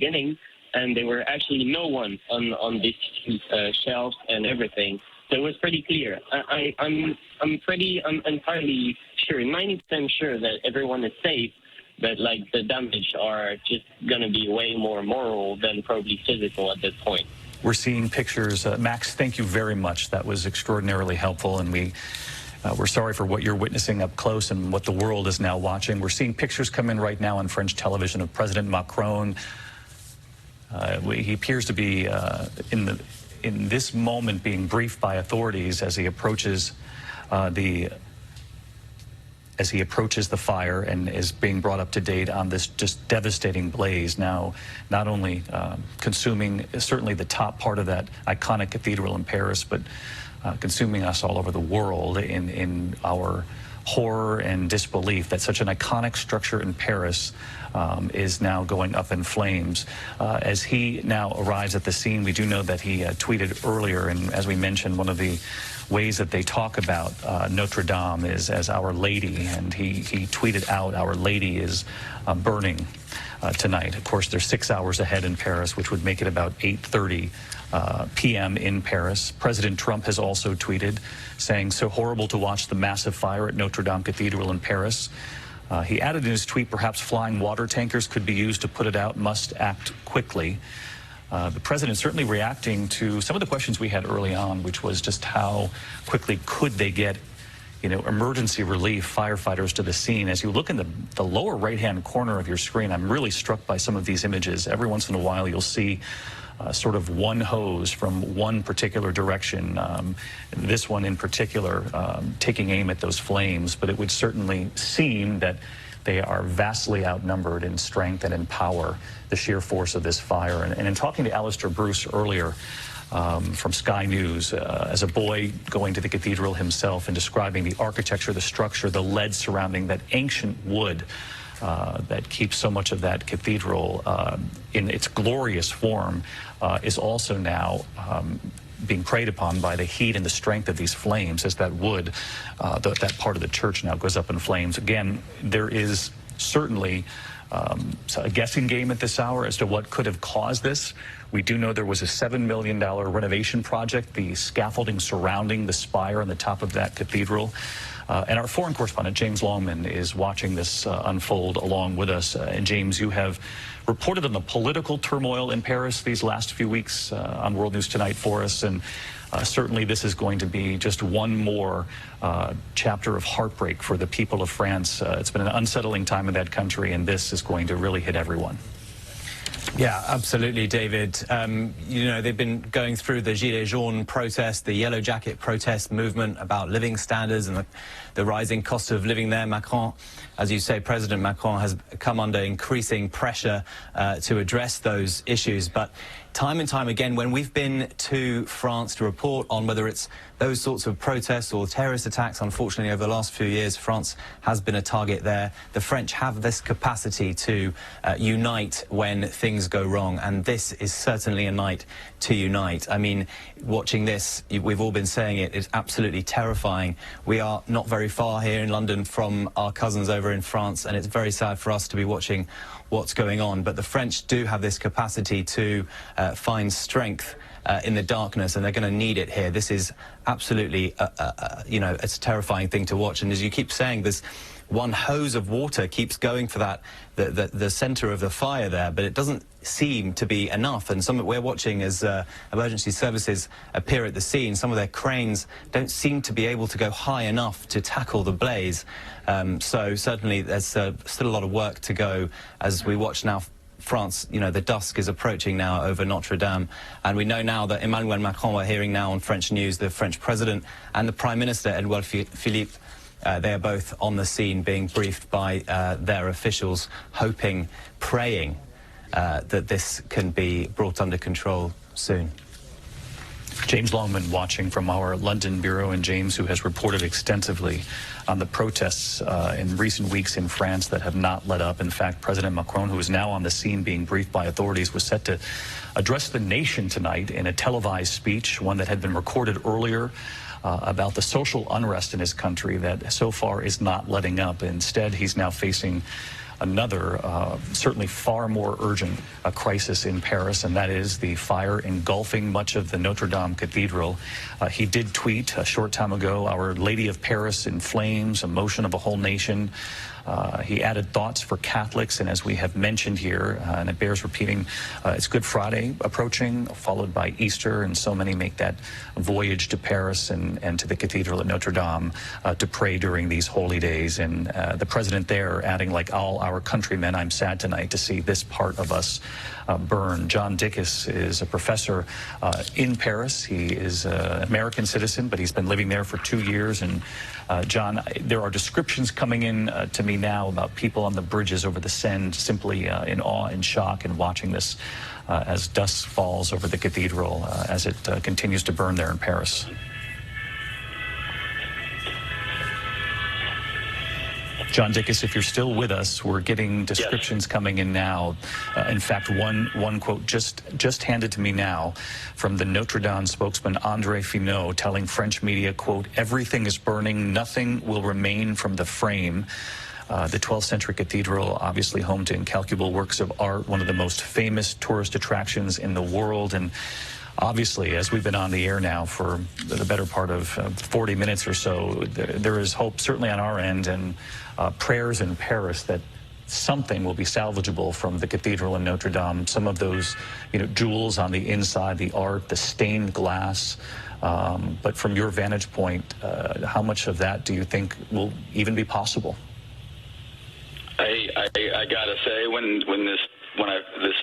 beginning, and there were actually no one on these shelves and everything. So it was pretty clear. I'm entirely sure, 90% sure that everyone is safe, but like the damage are just going to be way more moral than probably physical at this point. We're seeing pictures. Max, thank you very much. That was extraordinarily helpful, and we're sorry for what you're witnessing up close and what the world is now watching. We're seeing pictures come in right now on French television of President Macron. He appears to be in this moment being briefed by authorities as he approaches the fire and is being brought up to date on this just devastating blaze now, not only consuming certainly the top part of that iconic cathedral in Paris, but consuming us all over the world in our horror and disbelief that such an iconic structure in Paris is now going up in flames. As he now arrives at the scene, we do know that he tweeted earlier, and as we mentioned, one of the ways that they talk about Notre Dame is as Our Lady, and he tweeted out, Our Lady is burning tonight. Of course, they're 6 hours ahead in Paris, which would make it about 8:30 p.m. in Paris. President Trump has also tweeted saying, so horrible to watch the massive fire at Notre Dame Cathedral in Paris. He added in his tweet, perhaps flying water tankers could be used to put it out, must act quickly. The president certainly reacting to some of the questions we had early on, which was just how quickly could they get, emergency relief firefighters to the scene. As you look in the lower right-hand corner of your screen, I'm really struck by some of these images. Every once in a while, you'll see sort of one hose from one particular direction, this one in particular taking aim at those flames, but it would certainly seem that they are vastly outnumbered in strength and in power, the sheer force of this fire. And in talking to Alistair Bruce earlier from Sky News, as a boy going to the cathedral himself and describing the architecture, the structure, the lead surrounding that ancient wood that keeps so much of that cathedral in its glorious form is also now being preyed upon by the heat and the strength of these flames as that wood, that part of the church now goes up in flames. Again, there is certainly a guessing game at this hour as to what could have caused this. We do know there was a $7 million renovation project, the scaffolding surrounding the spire on the top of that cathedral. And our foreign correspondent, James Longman, is watching this unfold along with us. And James, you have reported on the political turmoil in Paris these last few weeks on World News Tonight for us. And certainly this is going to be just one more chapter of heartbreak for the people of France. It's been an unsettling time in that country, and this is going to really hit everyone. Yeah, absolutely, David. They've been going through the Gilets jaunes protest, the Yellow Jacket protest movement about living standards and the rising cost of living there. Macron, as you say, President Macron has come under increasing pressure to address those issues. But time and time again, when we've been to France to report on whether it's those sorts of protests or terrorist attacks, unfortunately, over the last few years, France has been a target there. The French have this capacity to unite when things go wrong, and this is certainly a night to unite. I mean, watching this, we've all been saying it, is absolutely terrifying. We are not very far here in London from our cousins over in France, and it's very sad for us to be watching what's going on. But the French do have this capacity to find strength in the darkness, and they're going to need it here. This is absolutely, it's a terrifying thing to watch. And as you keep saying, this one hose of water keeps going for that, the center of the fire there, but it doesn't seem to be enough. And we're watching as emergency services appear at the scene. Some of their cranes don't seem to be able to go high enough to tackle the blaze. So certainly there's still a lot of work to go as we watch now. France, the dusk is approaching now over Notre Dame, and we know now that Emmanuel Macron, we're hearing now on French news, the French president and the Prime Minister, Edouard Philippe, they are both on the scene being briefed by their officials, hoping, praying that this can be brought under control soon. James Longman watching from our London bureau, and James, who has reported extensively on the protests in recent weeks in France that have not let up. In fact, President Macron, who is now on the scene being briefed by authorities, was set to address the nation tonight in a televised speech, one that had been recorded earlier, about the social unrest in his country that so far is not letting up. Instead, he's now facing another, certainly far more urgent crisis in Paris, and that is the fire engulfing much of the Notre Dame Cathedral. He did tweet a short time ago, "Our Lady of Paris in flames, emotion of a whole nation." He added thoughts for Catholics, and as we have mentioned here, and it bears repeating, it's Good Friday approaching, followed by Easter, and so many make that voyage to Paris and to the Cathedral at Notre Dame to pray during these holy days. And the president there adding, like all our countrymen, I'm sad tonight to see this part of us burn. John Dickus is a professor in Paris. He is an American citizen, but he's been living there for 2 years. And John, there are descriptions coming in to me now about people on the bridges over the Seine simply in awe and shock and watching this as dust falls over the cathedral as it continues to burn there in Paris. John Dickus, if you're still with us, we're getting descriptions coming in now. In fact, one quote just handed to me now from the Notre Dame spokesman André Finot telling French media, quote, "Everything is burning, nothing will remain from the frame." The 12th century cathedral, obviously home to incalculable works of art, one of the most famous tourist attractions in the world. And obviously, as we've been on the air now for the better part of 40 minutes or so, there is hope, certainly on our end, and prayers in Paris that something will be salvageable from the cathedral in Notre Dame. Some of those, jewels on the inside, the art, the stained glass. But from your vantage point, how much of that do you think will even be possible? I gotta say, when this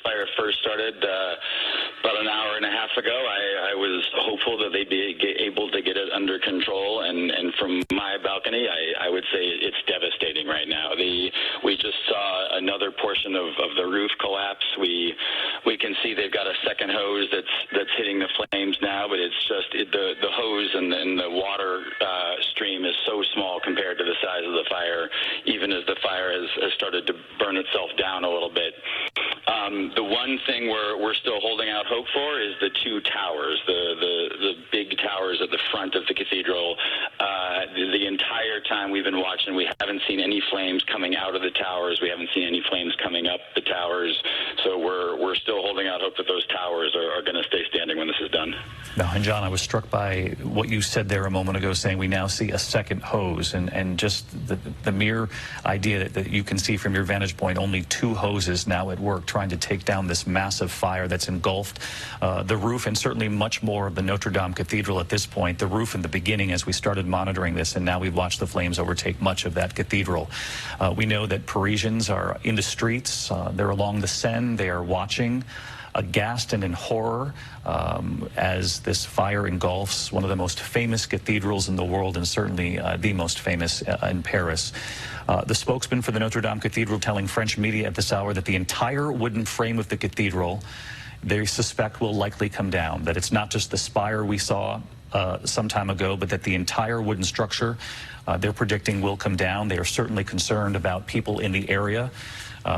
fire first started about an hour and a half ago, I was hopeful that they'd be able to get it under control. And from my balcony, I would say it's devastating right now. We just saw another portion of the roof collapse. We can see they've got a second hose that's hitting the flames now, but it's just the hose and the water stream is so small compared to the size of the fire, even as the fire has started to burn itself down a little bit. The one thing we're still holding out hope for is the two towers, the big towers at the front of the cathedral. The entire time we've been watching, we haven't seen any flames coming out of the towers. We haven't seen any flames coming up the towers. So we're still holding out hope that those towers are going to stay standing when this is done. No, and John, I was struck by what you said there a moment ago, saying we now see a second hose, and just the mere idea that you can see from your vantage point only two hoses now at work trying to take down this massive fire that's engulfed the roof and certainly much more of the Notre Dame Cathedral at this point. The roof in the beginning as we started monitoring this, and now we've watched the flames overtake much of that cathedral. We know that Parisians are in the streets. They're along the Seine. They are watching, aghast and in horror as this fire engulfs one of the most famous cathedrals in the world, and certainly the most famous in Paris. The spokesman for the Notre Dame Cathedral telling French media at this hour that the entire wooden frame of the cathedral, they suspect, will likely come down, that it's not just the spire we saw some time ago, but that the entire wooden structure they're predicting will come down. They are certainly concerned about people in the area.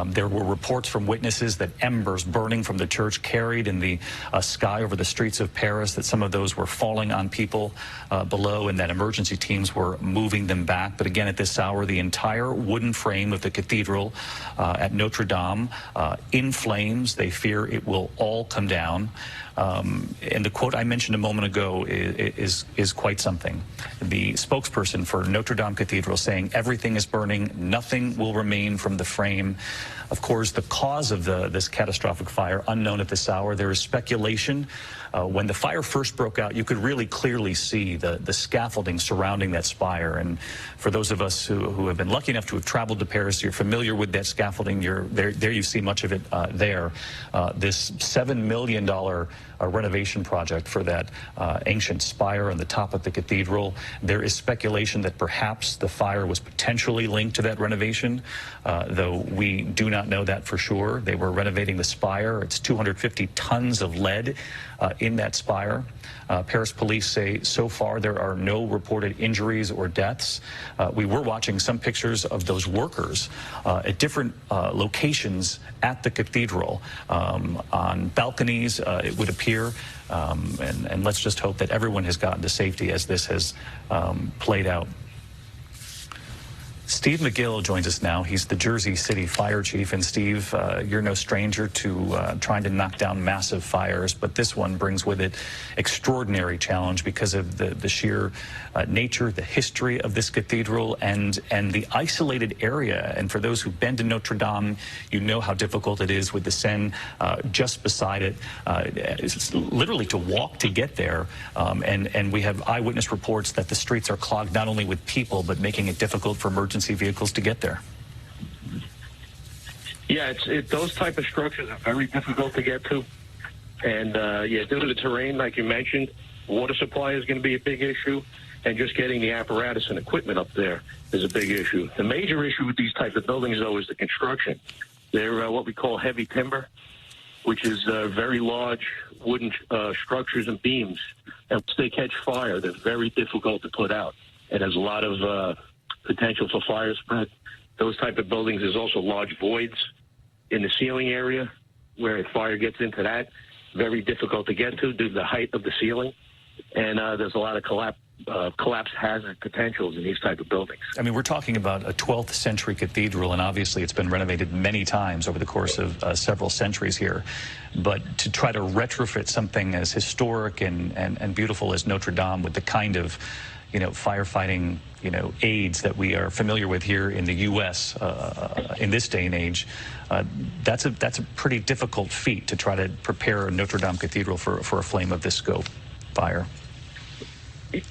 There were reports from witnesses that embers burning from the church carried in the sky over the streets of Paris, that some of those were falling on people below, and that emergency teams were moving them back. But again, at this hour, the entire wooden frame of the cathedral at Notre Dame in flames. They fear it will all come down. And the quote I mentioned a moment ago is quite something. The spokesperson for Notre Dame Cathedral saying everything is burning, nothing will remain from the frame. Of course, the cause of this catastrophic fire, unknown at this hour. There is speculation. When the fire first broke out, you could really clearly see the scaffolding surrounding that spire. And for those of us who have been lucky enough to have traveled to Paris, you're familiar with that scaffolding. There you see much of it there. This $7 million renovation project for that ancient spire on the top of the cathedral. There is speculation that perhaps the fire was potentially linked to that renovation, though we do not know that for sure. They were renovating the spire. It's 250 tons of lead in that spire. Paris police say so far there are no reported injuries or deaths. We were watching some pictures of those workers at different locations at the cathedral, on balconies, it would appear. And let's just hope that everyone has gotten to safety as this has played out. Steve Mcgill joins us now. He's the Jersey City Fire Chief. And Steve, you're no stranger to trying to knock down massive fires, but this one brings with it extraordinary challenge because of the sheer nature, the history of this cathedral, and the isolated area. And for those who've been to Notre Dame, you know how difficult it is with the Seine just beside it. It's literally to walk to get there. And we have eyewitness reports that the streets are clogged not only with people, but making it difficult for emergency vehicles to get there. Yeah, those type of structures are very difficult to get to. And, yeah, due to the terrain, like you mentioned, water supply is going to be a big issue. And just getting the apparatus and equipment up there is a big issue. The major issue with these type of buildings, though, is the construction. They're what we call heavy timber, which is very large wooden structures and beams. And once they catch fire, they're very difficult to put out. And there's a lot of potential for fire spread. Those type of buildings, there's also large voids in the ceiling area where if fire gets into that, very difficult to get to due to the height of the ceiling. And there's a lot of collapse hazard potentials in these type of buildings. I mean, we're talking about a 12th century cathedral, and obviously it's been renovated many times over the course of several centuries here. But to try to retrofit something as historic and beautiful as Notre Dame with the kind of, you know, firefighting, you know, aids that we are familiar with here in the U.S. In this day and age, that's a pretty difficult feat to try to prepare a Notre Dame Cathedral for a flame of this scope, fire.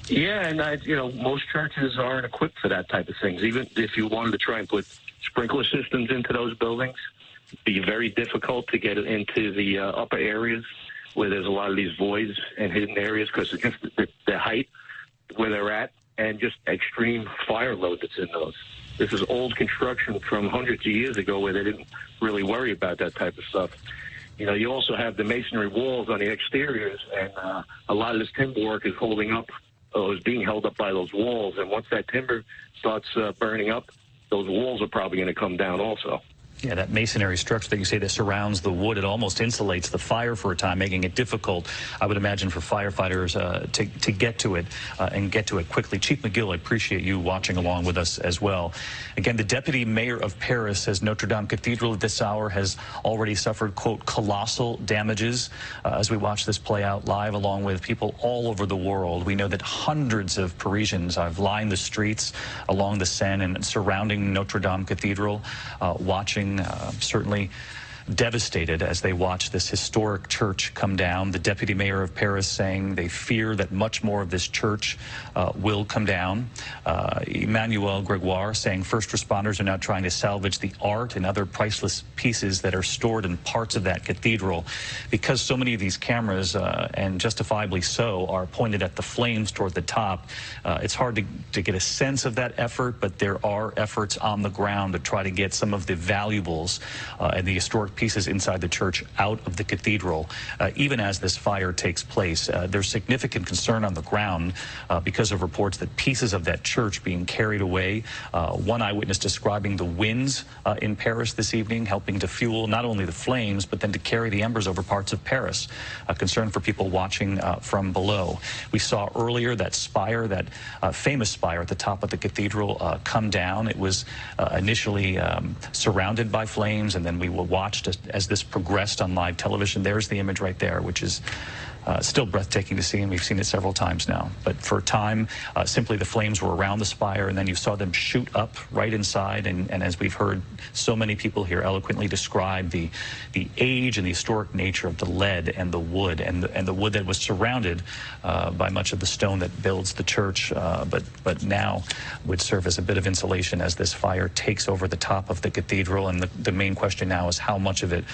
Yeah, and you know, most churches aren't equipped for that type of things. Even if you wanted to try and put sprinkler systems into those buildings, it'd be very difficult to get it into the upper areas where there's a lot of these voids and hidden areas because of just the height where they're at and just extreme fire load that's in those. This is old construction from hundreds of years ago where they didn't really worry about that type of stuff. You know, you also have the masonry walls on the exteriors, and a lot of this timber work is holding up, is being held up by those walls. And once that timber starts burning up, those walls are probably going to come down also. Yeah, that masonry structure that you say that surrounds the wood, it almost insulates the fire for a time, making it difficult, I would imagine, for firefighters to get to it and get to it quickly. Chief Mcgill, I appreciate you watching along with us as well. Again, the deputy mayor of Paris says Notre Dame Cathedral at this hour has already suffered, quote, colossal damages. As we watch this play out live along with people all over the world, we know that hundreds of Parisians have lined the streets along the Seine and surrounding Notre Dame Cathedral, watching, certainly devastated as they watch this historic church come down. The deputy mayor of Paris saying they fear that much more of this church will come down. Emmanuel Gregoire saying first responders are now trying to salvage the art and other priceless pieces that are stored in parts of that cathedral. Because so many of these cameras, and justifiably so, are pointed at the flames toward the top, it's hard to get a sense of that effort, but there are efforts on the ground to try to get some of the valuables and the historic pieces inside the church out of the cathedral. Even as this fire takes place, there's significant concern on the ground because of reports that pieces of that church being carried away. One eyewitness describing the winds in Paris this evening, helping to fuel not only the flames, but then to carry the embers over parts of Paris. A concern for people watching from below. We saw earlier that spire, that famous spire at the top of the cathedral come down. It was initially surrounded by flames, and then we watched as this progressed on live television. There's the image right there, which is still breathtaking to see, and we've seen it several times now. But for a time, simply the flames were around the spire, and then you saw them shoot up right inside. And as we've heard so many people here eloquently describe the age and the historic nature of the lead and the wood, and the wood that was surrounded by much of the stone that builds the church, but now would serve as a bit of insulation as this fire takes over the top of the cathedral. And the main question now is how much of it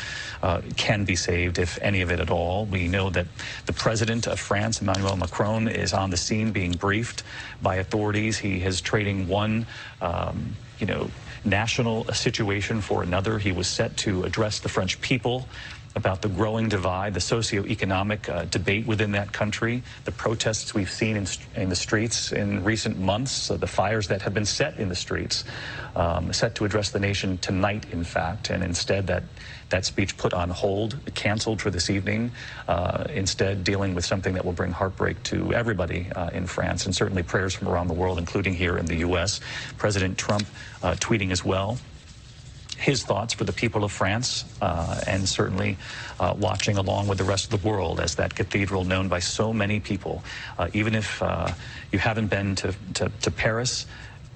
can be saved, if any of it at all. We know that the president of France, Emmanuel Macron, is on the scene being briefed by authorities. He is trading one, national situation for another. He was set to address the French people about the growing divide, the socioeconomic debate within that country, the protests we've seen in the streets in recent months, the fires that have been set in the streets, set to address the nation tonight, in fact, and instead that speech put on hold, canceled for this evening, instead dealing with something that will bring heartbreak to everybody in France, and certainly prayers from around the world, including here in the U.S. President Trump tweeting as well his thoughts for the people of France, and certainly watching along with the rest of the world as that cathedral known by so many people. Even if you haven't been to Paris,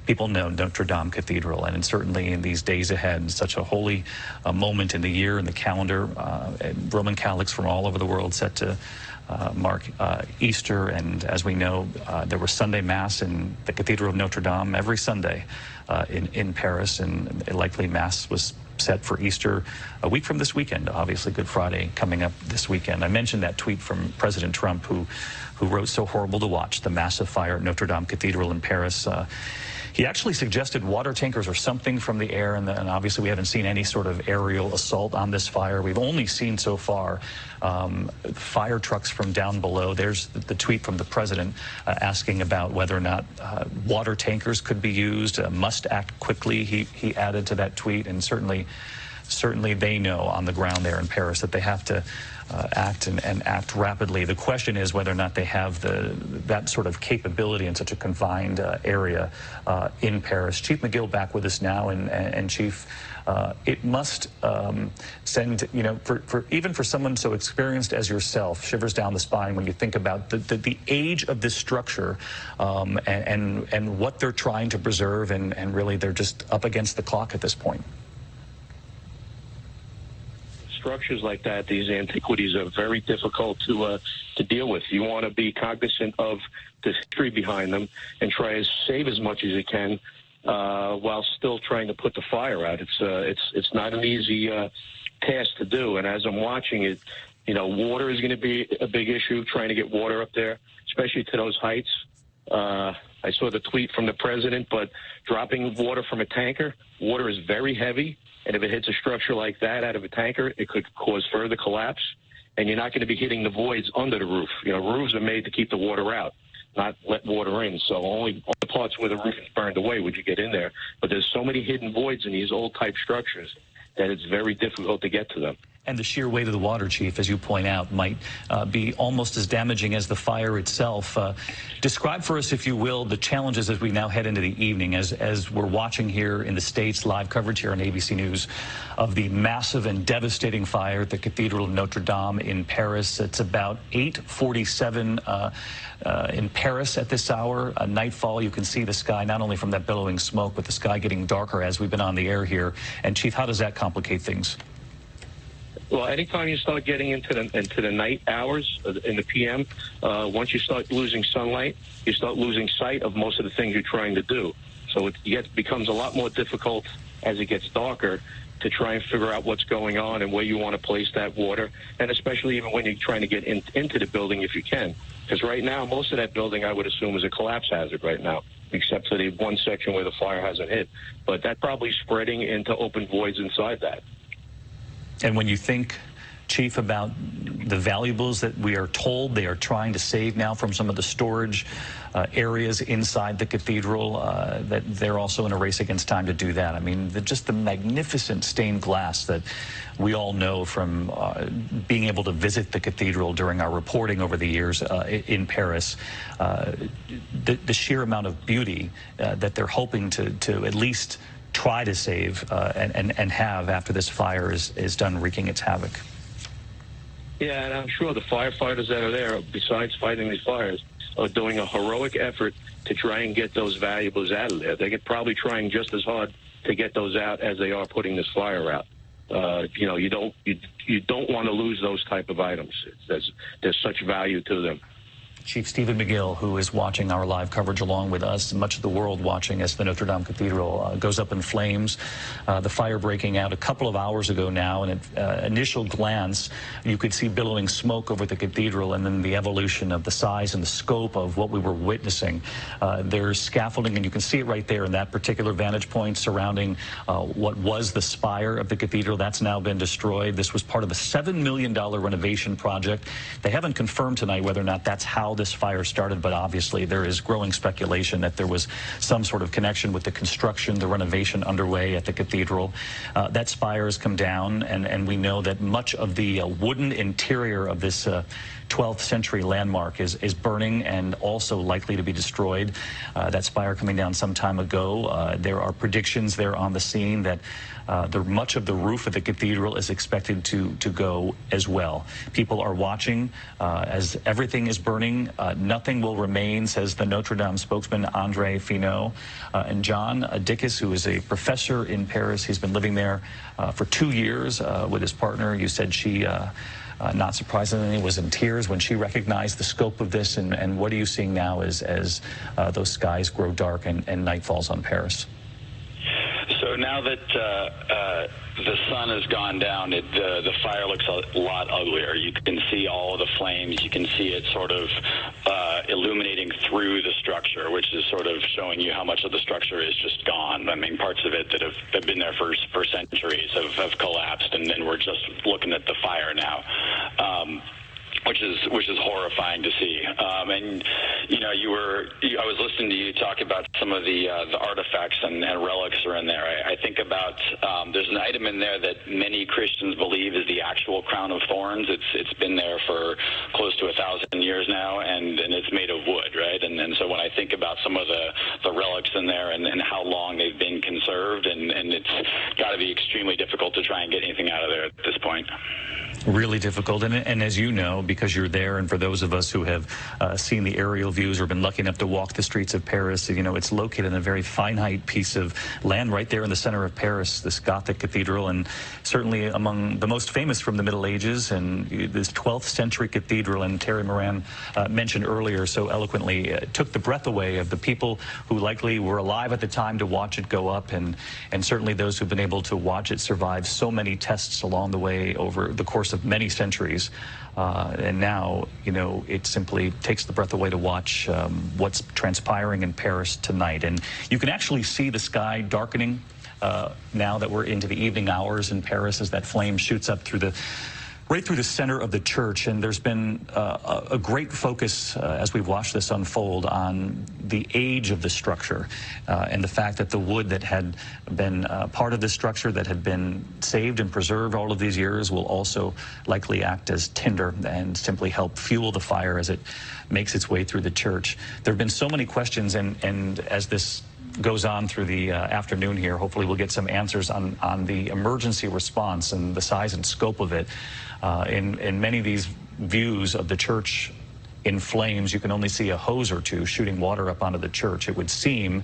people know Notre Dame Cathedral, and certainly in these days ahead, such a holy moment in the year and the calendar. Roman Catholics from all over the world set to mark Easter, and as we know, there was Sunday Mass in the Cathedral of Notre Dame every Sunday in Paris, and likely Mass was set for Easter a week from this weekend. Obviously, Good Friday coming up this weekend. I mentioned that tweet from President Trump, who wrote, "So horrible to watch, the massive fire at Notre Dame Cathedral in Paris." He actually suggested water tankers or something from the air, and obviously we haven't seen any sort of aerial assault on this fire. We've only seen so far fire trucks from down below. There's the tweet from the president asking about whether or not water tankers could be used. Must act quickly, he added to that tweet, and certainly they know on the ground there in Paris that they have to act and act rapidly. The question is whether or not they have that sort of capability in such a confined area in Paris. Chief Mcgill back with us now, and Chief, it must send, even for someone so experienced as yourself, shivers down the spine when you think about the age of this structure and what they're trying to preserve, and really they're just up against the clock at this point. Structures like that, these antiquities, are very difficult to deal with. You want to be cognizant of the history behind them and try to save as much as you can while still trying to put the fire out. It's not an easy task to do. And as I'm watching it, water is going to be a big issue, trying to get water up there, especially to those heights. I saw the tweet from the president, but dropping water from a tanker, water is very heavy. And if it hits a structure like that out of a tanker, it could cause further collapse. And you're not going to be hitting the voids under the roof. Roofs are made to keep the water out, not let water in. So only the parts where the roof is burned away would you get in there. But there's so many hidden voids in these old type structures that it's very difficult to get to them. And the sheer weight of the water, Chief, as you point out, might be almost as damaging as the fire itself. Describe for us, if you will, the challenges as we now head into the evening, as we're watching here in the States, live coverage here on ABC News of the massive and devastating fire at the Cathedral of Notre Dame in Paris. It's about 8:47 in Paris at this hour. Nightfall, you can see the sky, not only from that billowing smoke, but the sky getting darker as we've been on the air here. And, Chief, how does that complicate things? Well, anytime you start getting into the night hours in the PM, once you start losing sunlight, you start losing sight of most of the things you're trying to do. So it becomes a lot more difficult as it gets darker to try and figure out what's going on and where you want to place that water, and especially even when you're trying to get into the building if you can. Because right now, most of that building, I would assume, is a collapse hazard right now, except for the one section where the fire hasn't hit. But that's probably spreading into open voids inside that. And when you think, Chief, about the valuables that we are told they are trying to save now from some of the storage areas inside the cathedral, that they're also in a race against time to do that. I mean, just the magnificent stained glass that we all know from being able to visit the cathedral during our reporting over the years in Paris, the sheer amount of beauty that they're hoping to at least try to save and have after this fire is done wreaking its havoc. Yeah, and I'm sure the firefighters that are there, besides fighting these fires, are doing a heroic effort to try and get those valuables out of there. They're probably trying just as hard to get those out as they are putting this fire out. You don't want to lose those type of items. There's such value to them. Chief Stephen Mcgill, who is watching our live coverage along with us, and much of the world watching as the Notre Dame Cathedral goes up in flames. The fire breaking out a couple of hours ago now, and at initial glance, you could see billowing smoke over the cathedral, and then the evolution of the size and the scope of what we were witnessing. There's scaffolding, and you can see it right there in that particular vantage point surrounding what was the spire of the cathedral. That's now been destroyed. This was part of a $7 million renovation project. They haven't confirmed tonight whether or not that's how this fire started, but obviously there is growing speculation that there was some sort of connection with the construction, the renovation underway at the cathedral. That spire has come down, and we know that much of the wooden interior of this 12th century landmark is burning and also likely to be destroyed. That spire coming down some time ago. There are predictions there on the scene that much of the roof of the cathedral is expected to go as well. People are watching as everything is burning. Nothing will remain, says the Notre Dame spokesman Andre Finot. And John Dickus, who is a professor in Paris, he's been living there for 2 years with his partner. You said she, not surprisingly, was in tears when she recognized the scope of this. And what are you seeing now as those skies grow dark and night falls on Paris? So now that the sun has gone down, the fire looks a lot uglier. You can see all of the flames. You can see it sort of illuminating through the structure, which is sort of showing you how much of the structure is just gone. I mean, parts of it that have been there for centuries have collapsed, and then we're just looking at the fire now. Which is horrifying to see. And you know, I was listening to you talk about some of the artifacts and relics are in there. I think about there's an item in there that many Christians believe is the actual crown of thorns. It's been there for close to 1,000 years now, and it's made of wood, right? And so when I think about some of the relics in there and how long they've been conserved, and it's got to be extremely difficult to try and get anything out of there at this point. Really difficult, and as you know, because you're there, and for those of us who have seen the aerial views or been lucky enough to walk the streets of Paris, you know, it's located in a very finite piece of land right there in the center of Paris, this Gothic cathedral, and certainly among the most famous from the Middle Ages, and this 12th century cathedral, and Terry Moran mentioned earlier so eloquently, took the breath away of the people who likely were alive at the time to watch it go up, and certainly those who've been able to watch it survive so many tests along the way over the course of many centuries. And now, you know, it simply takes the breath away to watch what's transpiring in Paris tonight. And you can actually see the sky darkening now that we're into the evening hours in Paris as that flame shoots up through right through the center of the church. And there's been a great focus as we've watched this unfold on the age of the structure and the fact that the wood that had been part of the structure that had been saved and preserved all of these years will also likely act as tinder and simply help fuel the fire as it makes its way through the church. There have been so many questions, and as this goes on through the afternoon here, hopefully we'll get some answers on the emergency response and the size and scope of it. In many of these views of the church in flames, you can only see a hose or two shooting water up onto the church. It would seem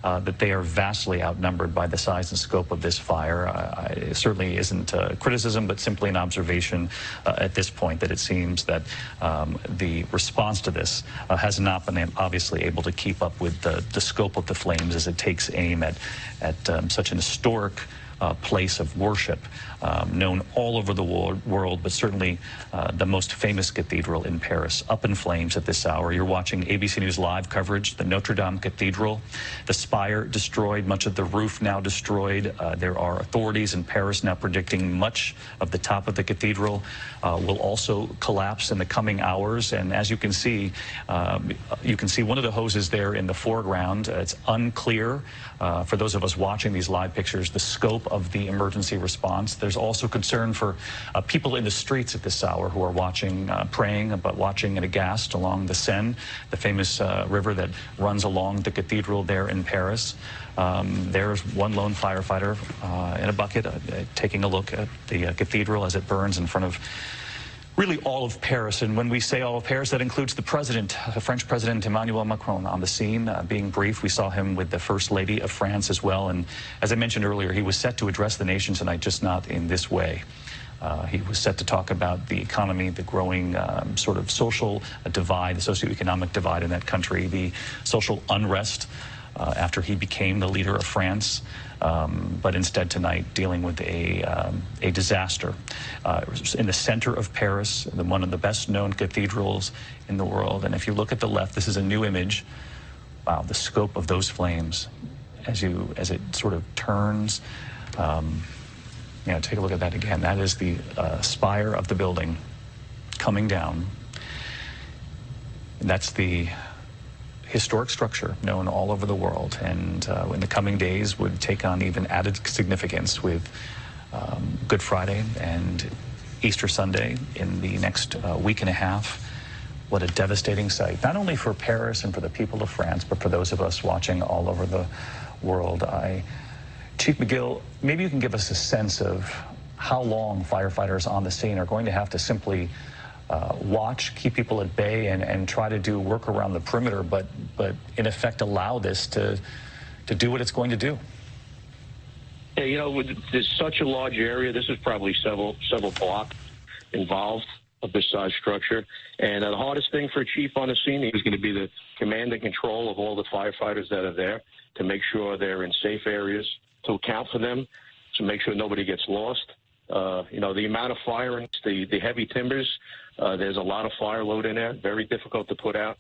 that they are vastly outnumbered by the size and scope of this fire. It certainly isn't a criticism, but simply an observation at this point that it seems that the response to this has not been obviously able to keep up with the scope of the flames as it takes aim at such an historic place of worship, known all over the world, but certainly the most famous cathedral in Paris, up in flames at this hour. You're watching ABC News live coverage, the Notre Dame Cathedral, the spire destroyed, much of the roof now destroyed. There are authorities in Paris now predicting much of the top of the cathedral will also collapse in the coming hours. And as you can see one of the hoses there in the foreground. It's unclear for those of us watching these live pictures, the scope of the emergency response. There's also concern for people in the streets at this hour who are watching, praying, but watching and aghast along the Seine, the famous river that runs along the cathedral there in Paris. There's one lone firefighter in a bucket taking a look at the cathedral as it burns in front of really all of Paris. And when we say all of Paris, that includes the president, the French President Emmanuel Macron, on the scene. Being brief, we saw him with the First Lady of France as well. And as I mentioned earlier, he was set to address the nation tonight, just not in this way. He was set to talk about the economy, the growing sort of social divide, the socioeconomic divide in that country, the social unrest after he became the leader of France. But instead tonight dealing with a disaster in the center of Paris, one of the best known cathedrals in the world. And if you look at the left, this is a new image. Wow, the scope of those flames as it sort of turns. You know, take a look at that again. That is the spire of the building coming down. And that's the historic structure known all over the world, and in the coming days would take on even added significance with Good Friday and Easter Sunday in the next week and a half. What a devastating sight, not only for Paris and for the people of France, but for those of us watching all over the world. Chief Mcgill, maybe you can give us a sense of how long firefighters on the scene are going to have to simply watch, keep people at bay, and try to do work around the perimeter, but in effect allow this to do what it's going to do. Yeah, you know, there's such a large area. This is probably several blocks involved of this size structure. And the hardest thing for a chief on the scene is going to be the command and control of all the firefighters that are there, to make sure they're in safe areas, to account for them, to make sure nobody gets lost. You know, the amount of fire, the heavy timbers, there's a lot of fire load in there, very difficult to put out.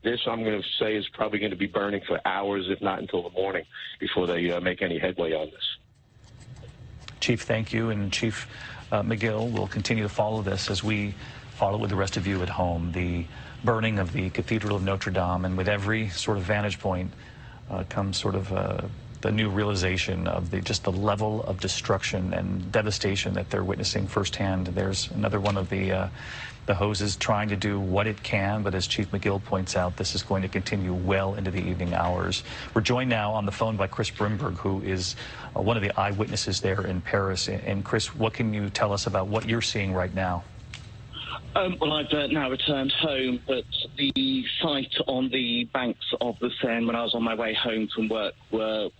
This, I'm going to say, is probably going to be burning for hours, if not until the morning, before they make any headway on this. Chief, thank you. And Chief Mcgill will continue to follow this as we follow with the rest of you at home, the burning of the Cathedral of Notre Dame. And with every sort of vantage point comes sort of the new realization of just the level of destruction and devastation that they're witnessing firsthand. There's another one of the hoses trying to do what it can, but as Chief Mcgill points out, this is going to continue well into the evening hours. We're joined now on the phone by Chris Grimberg, who is one of the eyewitnesses there in Paris. And Chris, what can you tell us about what you're seeing right now? Well, I've now returned home, but the sight on the banks of the Seine when I was on my way home from work were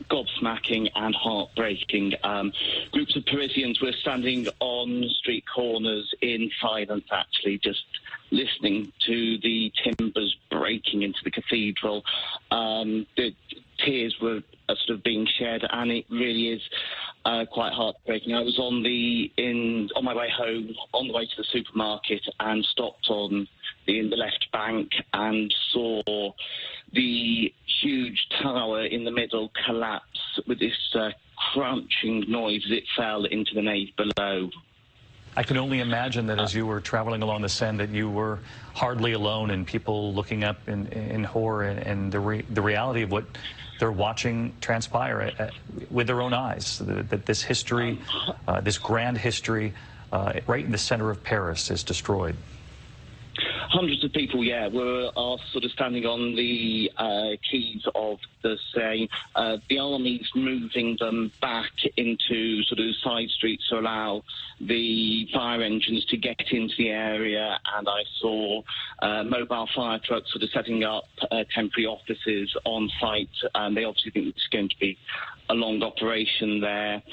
gobsmacking and heartbreaking. Groups of Parisians were standing on street corners in silence, actually, just listening to the timbers breaking into the cathedral. The tears were sort of being shed, and it really is quite heartbreaking. I was on my way home, on the way to the supermarket, and stopped in the left bank and saw the huge tower in the middle collapse with this crunching noise as it fell into the nave below. I can only imagine that as you were traveling along the Seine that you were hardly alone, and people looking up in horror and the reality of what they're watching transpire with their own eyes, that this history, this grand history, right in the center of Paris is destroyed. Hundreds of people, are sort of standing on the quays of the Seine. The army's moving them back into sort of side streets to allow the fire engines to get into the area, and I saw mobile fire trucks sort of setting up temporary offices on site. They obviously think it's going to be a long operation there.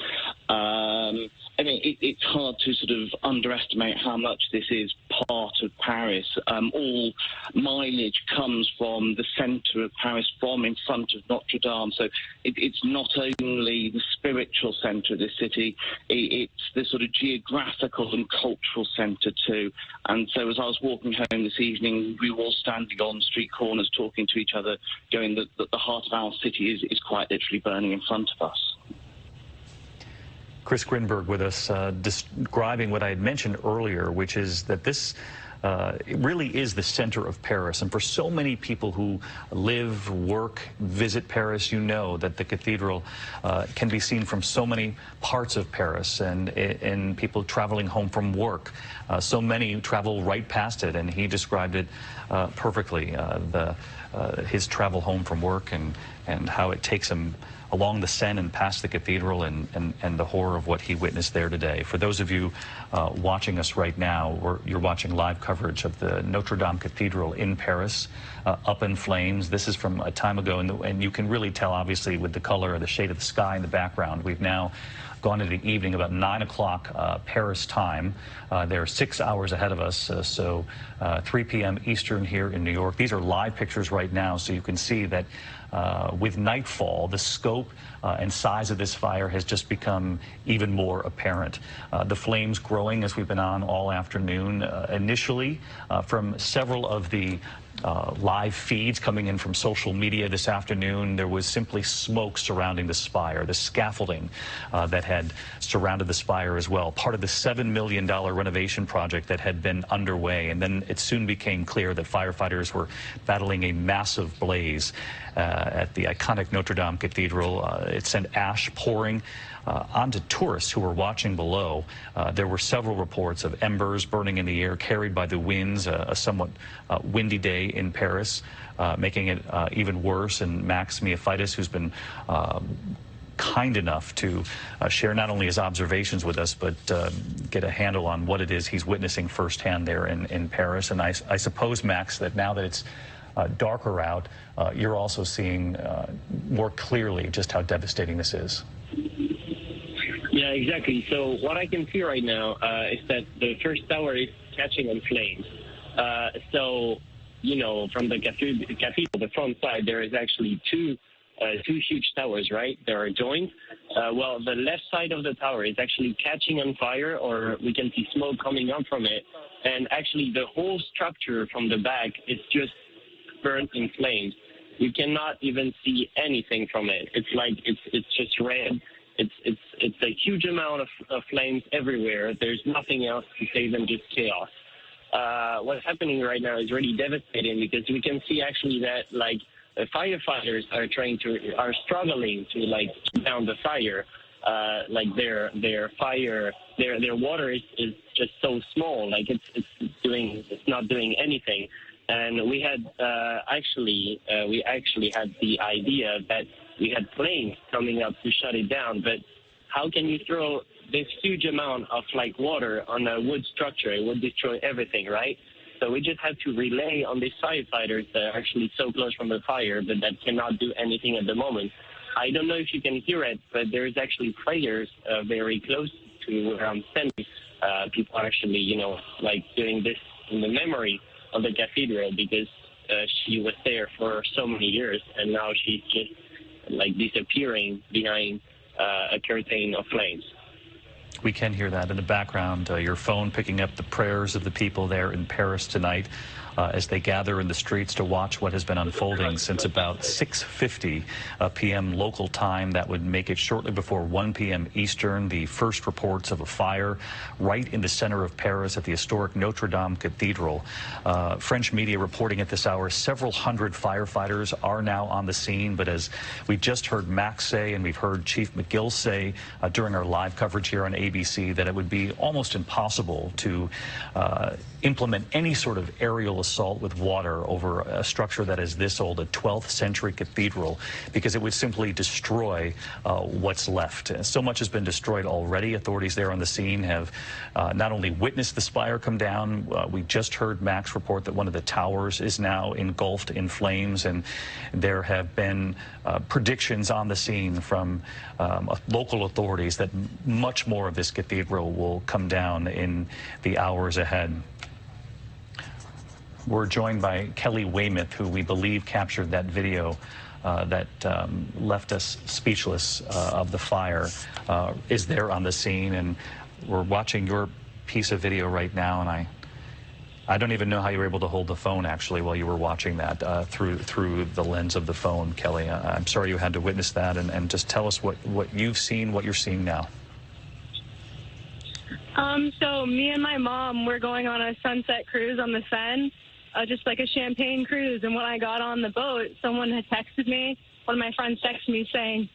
I mean, it's hard to sort of underestimate how much this is part of Paris. All mileage comes from the centre of Paris, from in front of Notre Dame. So it's not only the spiritual centre of the city, it's the sort of geographical and cultural centre too. And so as I was walking home this evening, we were all standing on street corners talking to each other, going that the heart of our city is quite literally burning in front of us. Chris Grimberg with us, describing what I had mentioned earlier, which is that this it really is the center of Paris. And for so many people who live, work, visit Paris, you know that the cathedral can be seen from so many parts of Paris, and people traveling home from work. So many travel right past it, and he described it perfectly, his travel home from work and how it takes him along the Seine and past the cathedral, and the horror of what he witnessed there today. For those of you watching us right now, you're watching live coverage of the Notre Dame Cathedral in Paris, up in flames. This is from a time ago, and you can really tell, obviously, with the color or the shade of the sky in the background. We've now gone into the evening, about 9 o'clock Paris time. They're 6 hours ahead of us, so 3 p.m. Eastern here in New York. These are live pictures right now, so you can see that with nightfall, the scope and size of this fire has just become even more apparent. The flames growing as we've been on all afternoon. Initially, from several of the live feeds coming in from social media this afternoon, there was simply smoke surrounding the spire, the scaffolding that had surrounded the spire as well, part of the $7 million renovation project that had been underway. And then it soon became clear that firefighters were battling a massive blaze at the iconic Notre Dame Cathedral. It sent ash pouring onto tourists who were watching below. There were several reports of embers burning in the air carried by the winds, a somewhat windy day in Paris, making it even worse. And Max Miaphitis, who's been kind enough to share not only his observations with us, but get a handle on what it is he's witnessing firsthand there in Paris. And I suppose, Max, that now that it's darker out, you're also seeing more clearly just how devastating this is. Yeah, exactly. So what I can see right now is that the first tower is catching on flames. So, you know, from the cathedral, the front side, there is actually two huge towers, right? There are joined. Well, the left side of the tower is actually catching on fire, or we can see smoke coming up from it. And actually, the whole structure from the back is just burnt in flames. You cannot even see anything from it. It's like it's just red. It's a huge amount of flames everywhere. There's nothing else to say than just chaos. What's happening right now is really devastating, because we can see actually that like the firefighters are struggling to like keep down the fire. Like their water is just so small. Like it's not doing anything. And we had we actually had the idea that we had planes coming up to shut it down, but how can you throw this huge amount of like water on a wood structure? It would destroy everything, right? So we just had to rely on these firefighters that are actually so close from the fire, but that cannot do anything at the moment. I don't know if you can hear it, but there is actually prayers very close to where I'm standing. People are actually, you know, like doing this in the memory of the cathedral, because she was there for so many years, and now she's just like disappearing behind a curtain of flames. We can hear that in the background, your phone picking up the prayers of the people there in Paris tonight as they gather in the streets to watch what has been unfolding since about 6:50 p.m. local time. That would make it shortly before 1 p.m. Eastern. The first reports of a fire right in the center of Paris at the historic Notre Dame Cathedral. French media reporting at this hour several hundred firefighters are now on the scene, but as we just heard Max say, and we've heard Chief Mcgill say during our live coverage here on ABC, that it would be almost impossible to implement any sort of aerial assault with water over a structure that is this old, a 12th century cathedral, because it would simply destroy what's left. So much has been destroyed already. Authorities there on the scene have not only witnessed the spire come down, we just heard Max report that one of the towers is now engulfed in flames, and there have been predictions on the scene from local authorities that much more of this cathedral will come down in the hours ahead. We're joined by Kelly Weymouth, who we believe captured that video that left us speechless of the fire, is there on the scene. And we're watching your piece of video right now, and I don't even know how you were able to hold the phone, actually, while you were watching that through the lens of the phone, Kelly. I'm sorry you had to witness that, and just tell us what you've seen, what you're seeing now. So me and my mom were going on a sunset cruise on the Seine, just like a champagne cruise. And when I got on the boat, someone had texted me, one of my friends texted me saying,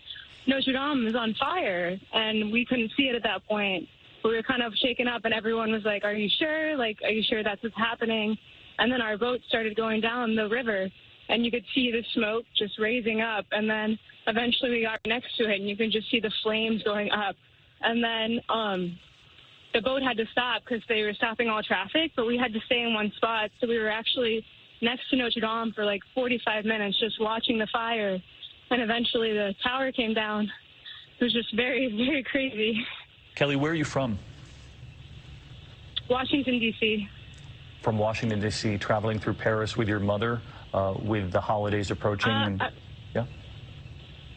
Notre Dame is on fire. And we couldn't see it at that point. We were kind of shaken up, and everyone was like, are you sure? Like, are you sure that's what's happening? And then our boat started going down the river, and you could see the smoke just raising up. And then eventually we got next to it, and you can just see the flames going up. And then the boat had to stop because they were stopping all traffic, but we had to stay in one spot. So we were actually next to Notre Dame for like 45 minutes just watching the fire. And eventually the tower came down. was just very, very crazy. Kelly, where are you from? Washington, D.C. From Washington, D.C., traveling through Paris with your mother with the holidays approaching? Yeah?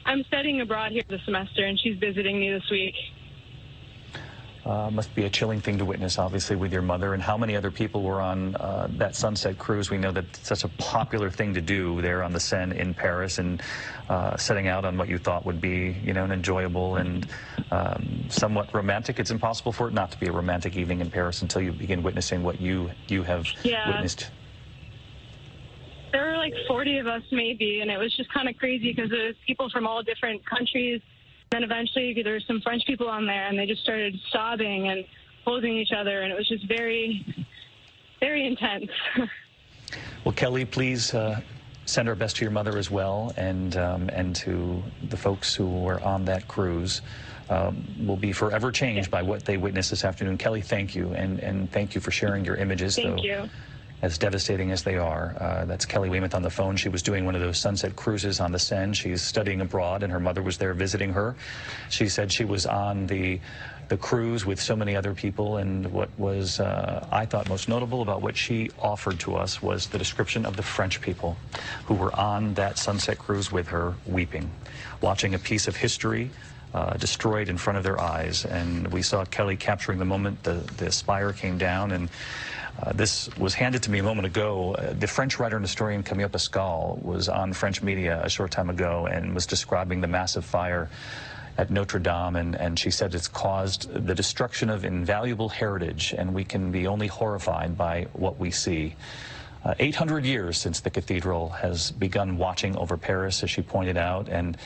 I'm studying abroad here this semester, and she's visiting me this week. Must be a chilling thing to witness, obviously, with your mother. And how many other people were on that sunset cruise? We know that it's such a popular thing to do there on the Seine in Paris, and setting out on what you thought would be, you know, an enjoyable and somewhat romantic. It's impossible for it not to be a romantic evening in Paris until you begin witnessing what you have witnessed. There were like 40 of us maybe, and it was just kind of crazy because it was people from all different countries. Then eventually there were some French people on there, and they just started sobbing and holding each other, and it was just very, very intense. Well, Kelly, please send our best to your mother as well, and to the folks who were on that cruise. Will be forever changed by what they witnessed this afternoon. Kelly, thank you, and thank you for sharing your images. Thank you. As devastating as they are. That's Kelly Weymouth on the phone. She was doing one of those sunset cruises on the Seine. She's studying abroad, and her mother was there visiting her. She said she was on the cruise with so many other people, and what was, I thought, most notable about what she offered to us was the description of the French people who were on that sunset cruise with her, weeping, watching a piece of history destroyed in front of their eyes. And we saw Kelly capturing the moment the spire came down, and this was handed to me a moment ago. The French writer and historian Camille Pascal was on French media a short time ago and was describing the massive fire at Notre Dame, and she said it's caused the destruction of invaluable heritage, and we can be only horrified by what we see. 800 years since the cathedral has begun watching over Paris, as she pointed out, and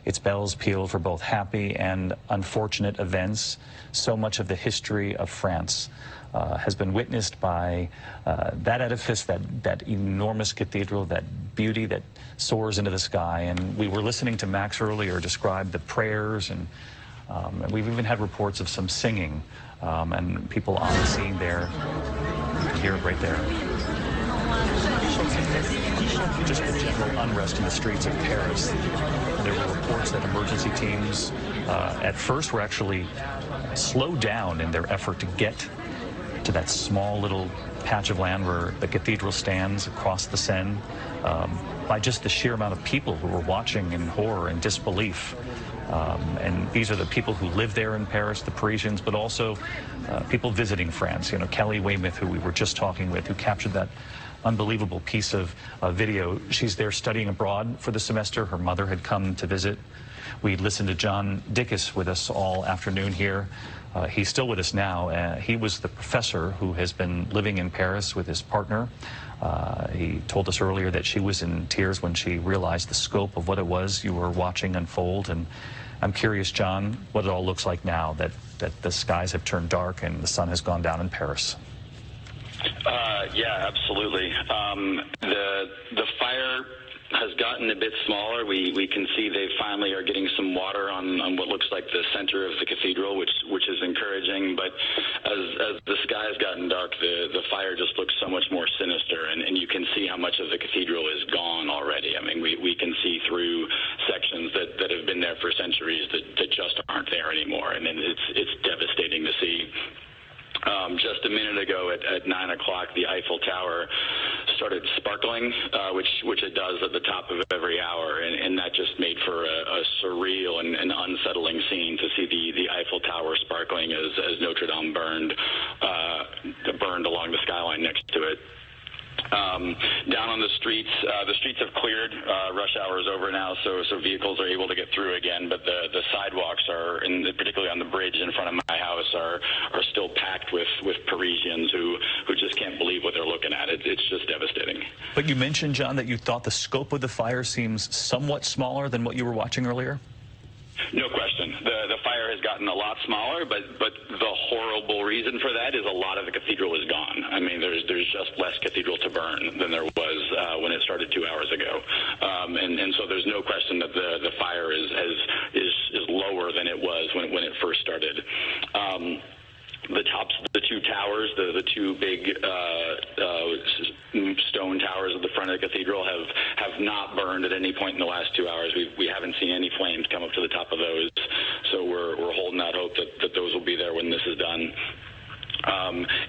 its bells pealed for both happy and unfortunate events. So much of the history of France has been witnessed by that edifice, that enormous cathedral, that beauty that soars into the sky. And we were listening to Max earlier describe the prayers, and we've even had reports of some singing, and people on the scene there. You can hear it right there. Just the general unrest in the streets of Paris. There were reports that emergency teams at first were actually slowed down in their effort to get to that small little patch of land where the cathedral stands across the Seine, by just the sheer amount of people who were watching in horror and disbelief. And these are the people who live there in Paris, the Parisians, but also people visiting France. You know, Kelly Weymouth, who we were just talking with, who captured that unbelievable piece of video. She's there studying abroad for the semester. Her mother had come to visit. We listened to John Dickus with us all afternoon here. He's still with us now. He was the professor who has been living in Paris with his partner. He told us earlier that she was in tears when she realized the scope of what it was you were watching unfold. And I'm curious, John, what it all looks like now that the skies have turned dark and the sun has gone down in Paris. Yeah, absolutely. The fire has gotten a bit smaller. We can see they finally are getting some water on what looks like the center of the cathedral, which is encouraging. But as the sky has gotten dark, the fire just looks so much more sinister, and you can see how much of the cathedral is gone already. I mean, we can see through sections that have been there for centuries that just aren't there anymore, and it's devastating to see. Just a minute ago at 9 o'clock, the Eiffel Tower started sparkling, which it does at the top of every hour, and that just made for a surreal and unsettling scene to see the Eiffel Tower sparkling as Notre Dame burned along the skyline next to it. Down on the streets have cleared. Rush hour is over now, so vehicles are able to get through again. But the sidewalks are, particularly on the bridge in front of my house, are still packed with Parisians who just can't believe what they're looking at. It's just devastating. But you mentioned, John, that you thought the scope of the fire seems somewhat smaller than what you were watching earlier? No question. The fire has gotten a lot smaller, but the horrible reason for that is a lot of the cathedral is gone. I mean, there's just less cathedral to burn than there was when it started 2 hours ago, and so there's no question that the fire is lower than it was when it first started. The tops of the two towers, the two big stone towers at the front of the cathedral have not burned at any point in the last 2 hours. We haven't seen any flames come up to the top of those. hope that those will be there when this is done.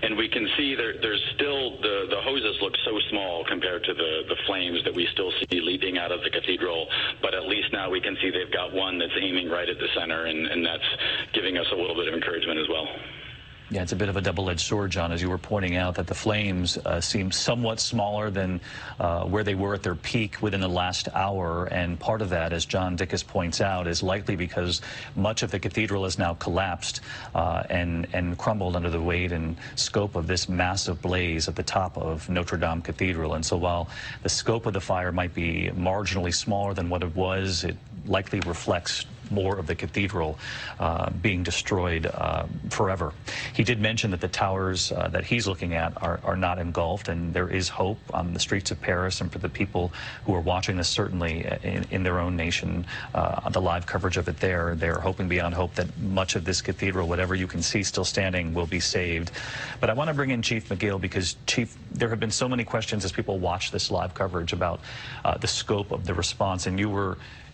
And we can see there's still, the hoses look so small compared to the flames that we still see leaping out of the cathedral, but at least now we can see they've got one that's aiming right at the center, and that's giving us a little bit of encouragement as well. Yeah, it's a bit of a double-edged sword, John, as you were pointing out, that the flames seem somewhat smaller than where they were at their peak within the last hour. And part of that, as John Dickus points out, is likely because much of the cathedral has now collapsed and crumbled under the weight and scope of this massive blaze at the top of Notre Dame Cathedral. And so while the scope of the fire might be marginally smaller than what it was, it likely reflects more of the cathedral being destroyed forever. He did mention that the towers that he's looking at are not engulfed, and there is hope on the streets of Paris and for the people who are watching this, certainly in their own nation, the live coverage of it there. They're hoping beyond hope that much of this cathedral, whatever you can see still standing, will be saved. But I want to bring in Chief Mcgill, because, Chief, there have been so many questions as people watch this live coverage about the scope of the response, and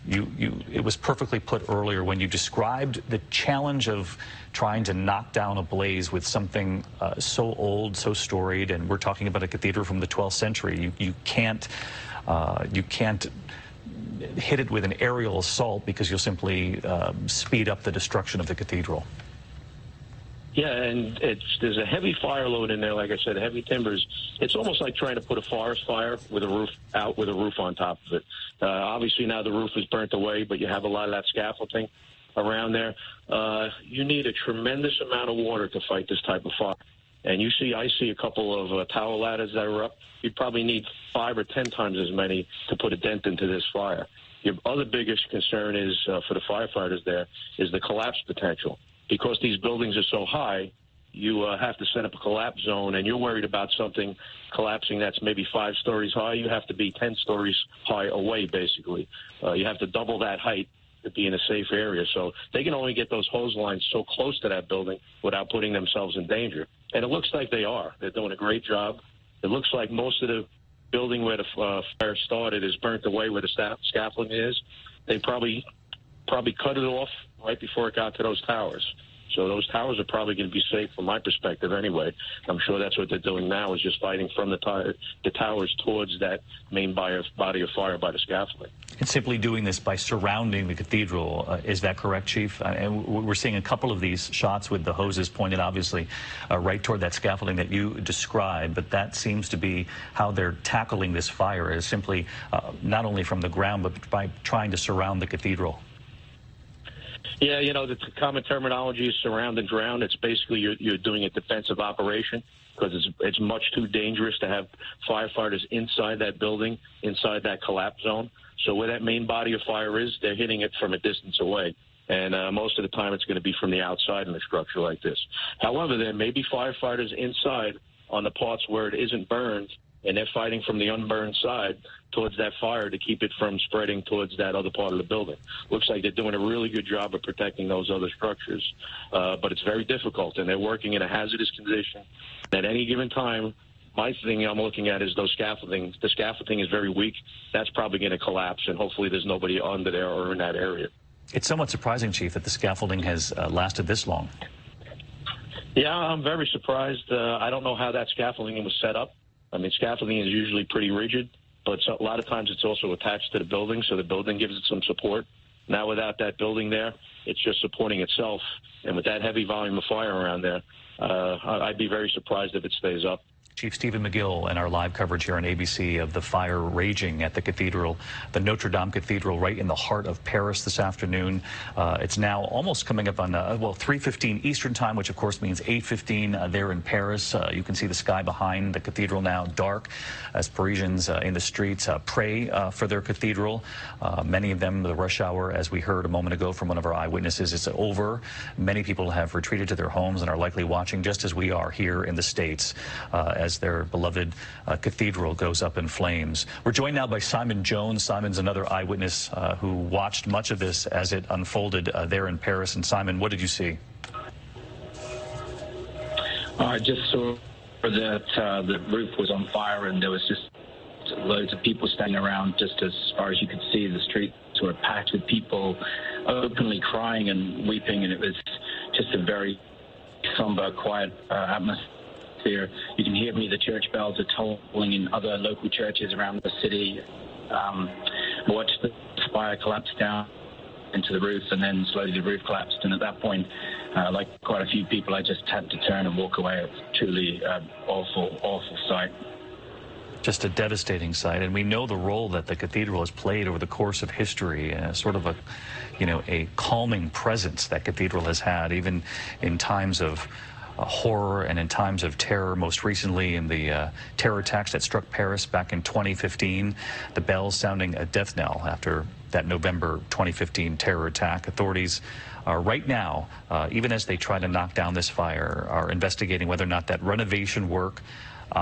it was perfectly put earlier when you described the challenge of trying to knock down a blaze with something so old, so storied, and we're talking about a cathedral from the 12th century. You can't hit it with an aerial assault, because you'll simply speed up the destruction of the cathedral. Yeah, and there's a heavy fire load in there, like I said, heavy timbers. It's almost like trying to put a forest fire with a roof out with a roof on top of it. Obviously now the roof is burnt away, but you have a lot of that scaffolding around there. You need a tremendous amount of water to fight this type of fire. And I see a couple of tower ladders that are up. You'd probably need 5 or 10 times as many to put a dent into this fire. Your other biggest concern is, for the firefighters there, is the collapse potential. Because these buildings are so high, you have to set up a collapse zone, and you're worried about something collapsing that's maybe 5 stories high. You have to be 10 stories high away, basically. You have to double that height to be in a safe area. So they can only get those hose lines so close to that building without putting themselves in danger. And it looks like they are. They're doing a great job. It looks like most of the building where the fire started is burnt away where the scaffolding is. They probably cut it off right before it got to those towers. So those towers are probably going to be safe from my perspective anyway. I'm sure that's what they're doing now, is just fighting from the towers towards that main body of fire by the scaffolding. And simply doing this by surrounding the cathedral, is that correct, Chief? And we're seeing a couple of these shots with the hoses pointed, obviously, right toward that scaffolding that you described, but that seems to be how they're tackling this fire, is simply not only from the ground, but by trying to surround the cathedral. Yeah, the common terminology is surround and drown. It's basically you're doing a defensive operation, because it's much too dangerous to have firefighters inside that building, inside that collapse zone. So where that main body of fire is, they're hitting it from a distance away. And most of the time it's going to be from the outside in a structure like this. However, there may be firefighters inside on the parts where it isn't burned, and they're fighting from the unburned side towards that fire to keep it from spreading towards that other part of the building. Looks like they're doing a really good job of protecting those other structures, but it's very difficult, and they're working in a hazardous condition. At any given time, my thing I'm looking at is those scaffolding. The scaffolding is very weak. That's probably going to collapse, and hopefully there's nobody under there or in that area. It's somewhat surprising, Chief, that the scaffolding has lasted this long. Yeah, I'm very surprised. I don't know how that scaffolding was set up. I mean, scaffolding is usually pretty rigid, but a lot of times it's also attached to the building, so the building gives it some support. Now, without that building there, it's just supporting itself. And with that heavy volume of fire around there, I'd be very surprised if it stays up. Chief Stephen Mcgill and our live coverage here on ABC of the fire raging at the cathedral, the Notre Dame Cathedral, right in the heart of Paris this afternoon. It's now almost coming up on, 3:15 Eastern time, which of course means 8:15 there in Paris. You can see the sky behind the cathedral now dark as Parisians in the streets pray for their cathedral. Many of them, the rush hour, as we heard a moment ago from one of our eyewitnesses, is over. Many people have retreated to their homes and are likely watching just as we are here in the States as their beloved cathedral goes up in flames. We're joined now by Simon Jones. Simon's another eyewitness who watched much of this as it unfolded there in Paris. And Simon, what did you see? I just saw that the roof was on fire, and there was just loads of people standing around just as far as you could see the street were packed with people openly crying and weeping, and it was just a very somber, quiet atmosphere. You can hear the church bells are tolling in other local churches around the city. Watched the spire collapse down into the roof, and then slowly the roof collapsed. And at that point, like quite a few people, I just had to turn and walk away. It was truly awful, awful sight. Just a devastating sight, and we know the role that the cathedral has played over the course of history, sort of a, a calming presence that cathedral has had, even in times of horror and in times of terror. Most recently in the terror attacks that struck Paris back in 2015, the bells sounding a death knell after that November 2015 terror attack. Authorities right now, even as they try to knock down this fire, are investigating whether or not that renovation work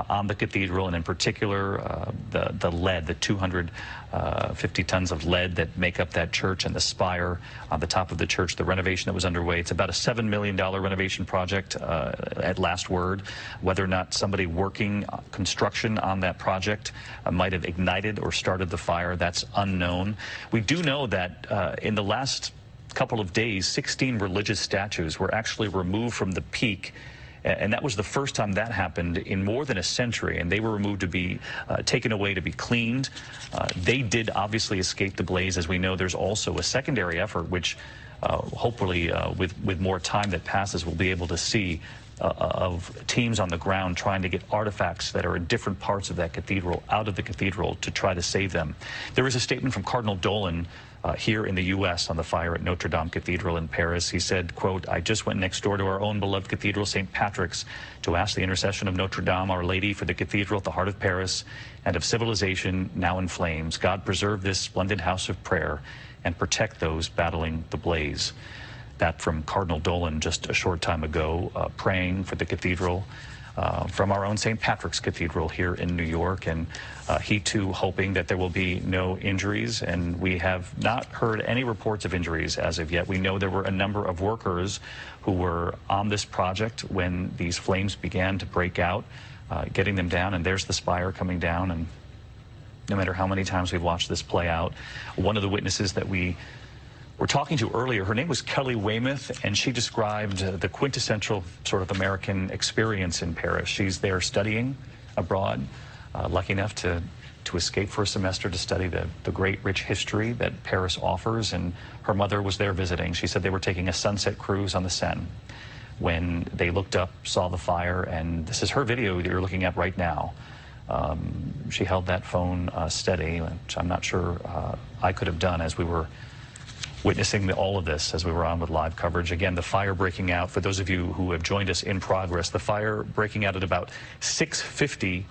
on the cathedral, and in particular the lead, the 250 tons of lead that make up that church and the spire on the top of the church, the renovation that was underway. It's about a $7 million renovation project at last word. Whether or not somebody working construction on that project might have ignited or started the fire, that's unknown. We do know that in the last couple of days, 16 religious statues were actually removed from the peak. And that was the first time that happened in more than a century, and they were removed to be taken away to be cleaned. They did obviously escape the blaze. As we know, there's also a secondary effort, which hopefully with more time that passes, we'll be able to see of teams on the ground trying to get artifacts that are in different parts of that cathedral out of the cathedral to try to save them. There is a statement from Cardinal Dolan here in the U.S. on the fire at Notre Dame Cathedral in Paris. He said, quote, "I just went next door to our own beloved cathedral, St. Patrick's, to ask the intercession of Notre Dame, Our Lady, for the cathedral at the heart of Paris and of civilization now in flames. God preserve this splendid house of prayer and protect those battling the blaze." That from Cardinal Dolan just a short time ago, praying for the cathedral from our own St. Patrick's Cathedral here in New York, and he too hoping that there will be no injuries. And we have not heard any reports of injuries as of yet. We know there were a number of workers who were on this project when these flames began to break out, getting them down, and there's the spire coming down. And no matter how many times we've watched this play out, one of the witnesses that we were talking to earlier, her name was Kelly Weymouth, and she described the quintessential sort of American experience in Paris. She's there studying abroad, lucky enough to escape for a semester to study the great rich history that Paris offers, and her mother was there visiting. She said they were taking a sunset cruise on the Seine when they looked up, saw the fire, and this is her video that you're looking at right now. She held that phone steady, which I'm not sure I could have done as we were witnessing all of this as we were on with live coverage. Again, the fire breaking out, for those of you who have joined us in progress, the fire breaking out at about 6:50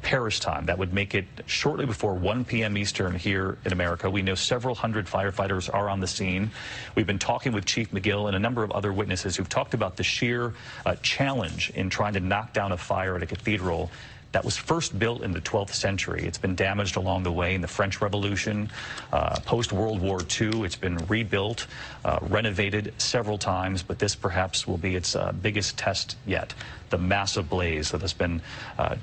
Paris time. That would make it shortly before 1 p.m. Eastern here in America. We know several hundred firefighters are on the scene. We've been talking with Chief Mcgill and a number of other witnesses who've talked about the sheer challenge in trying to knock down a fire at a cathedral that was first built in the 12th century. It's been damaged along the way in the French Revolution, post-World War II. It's been rebuilt, renovated several times, but this perhaps will be its biggest test yet. The massive blaze that has been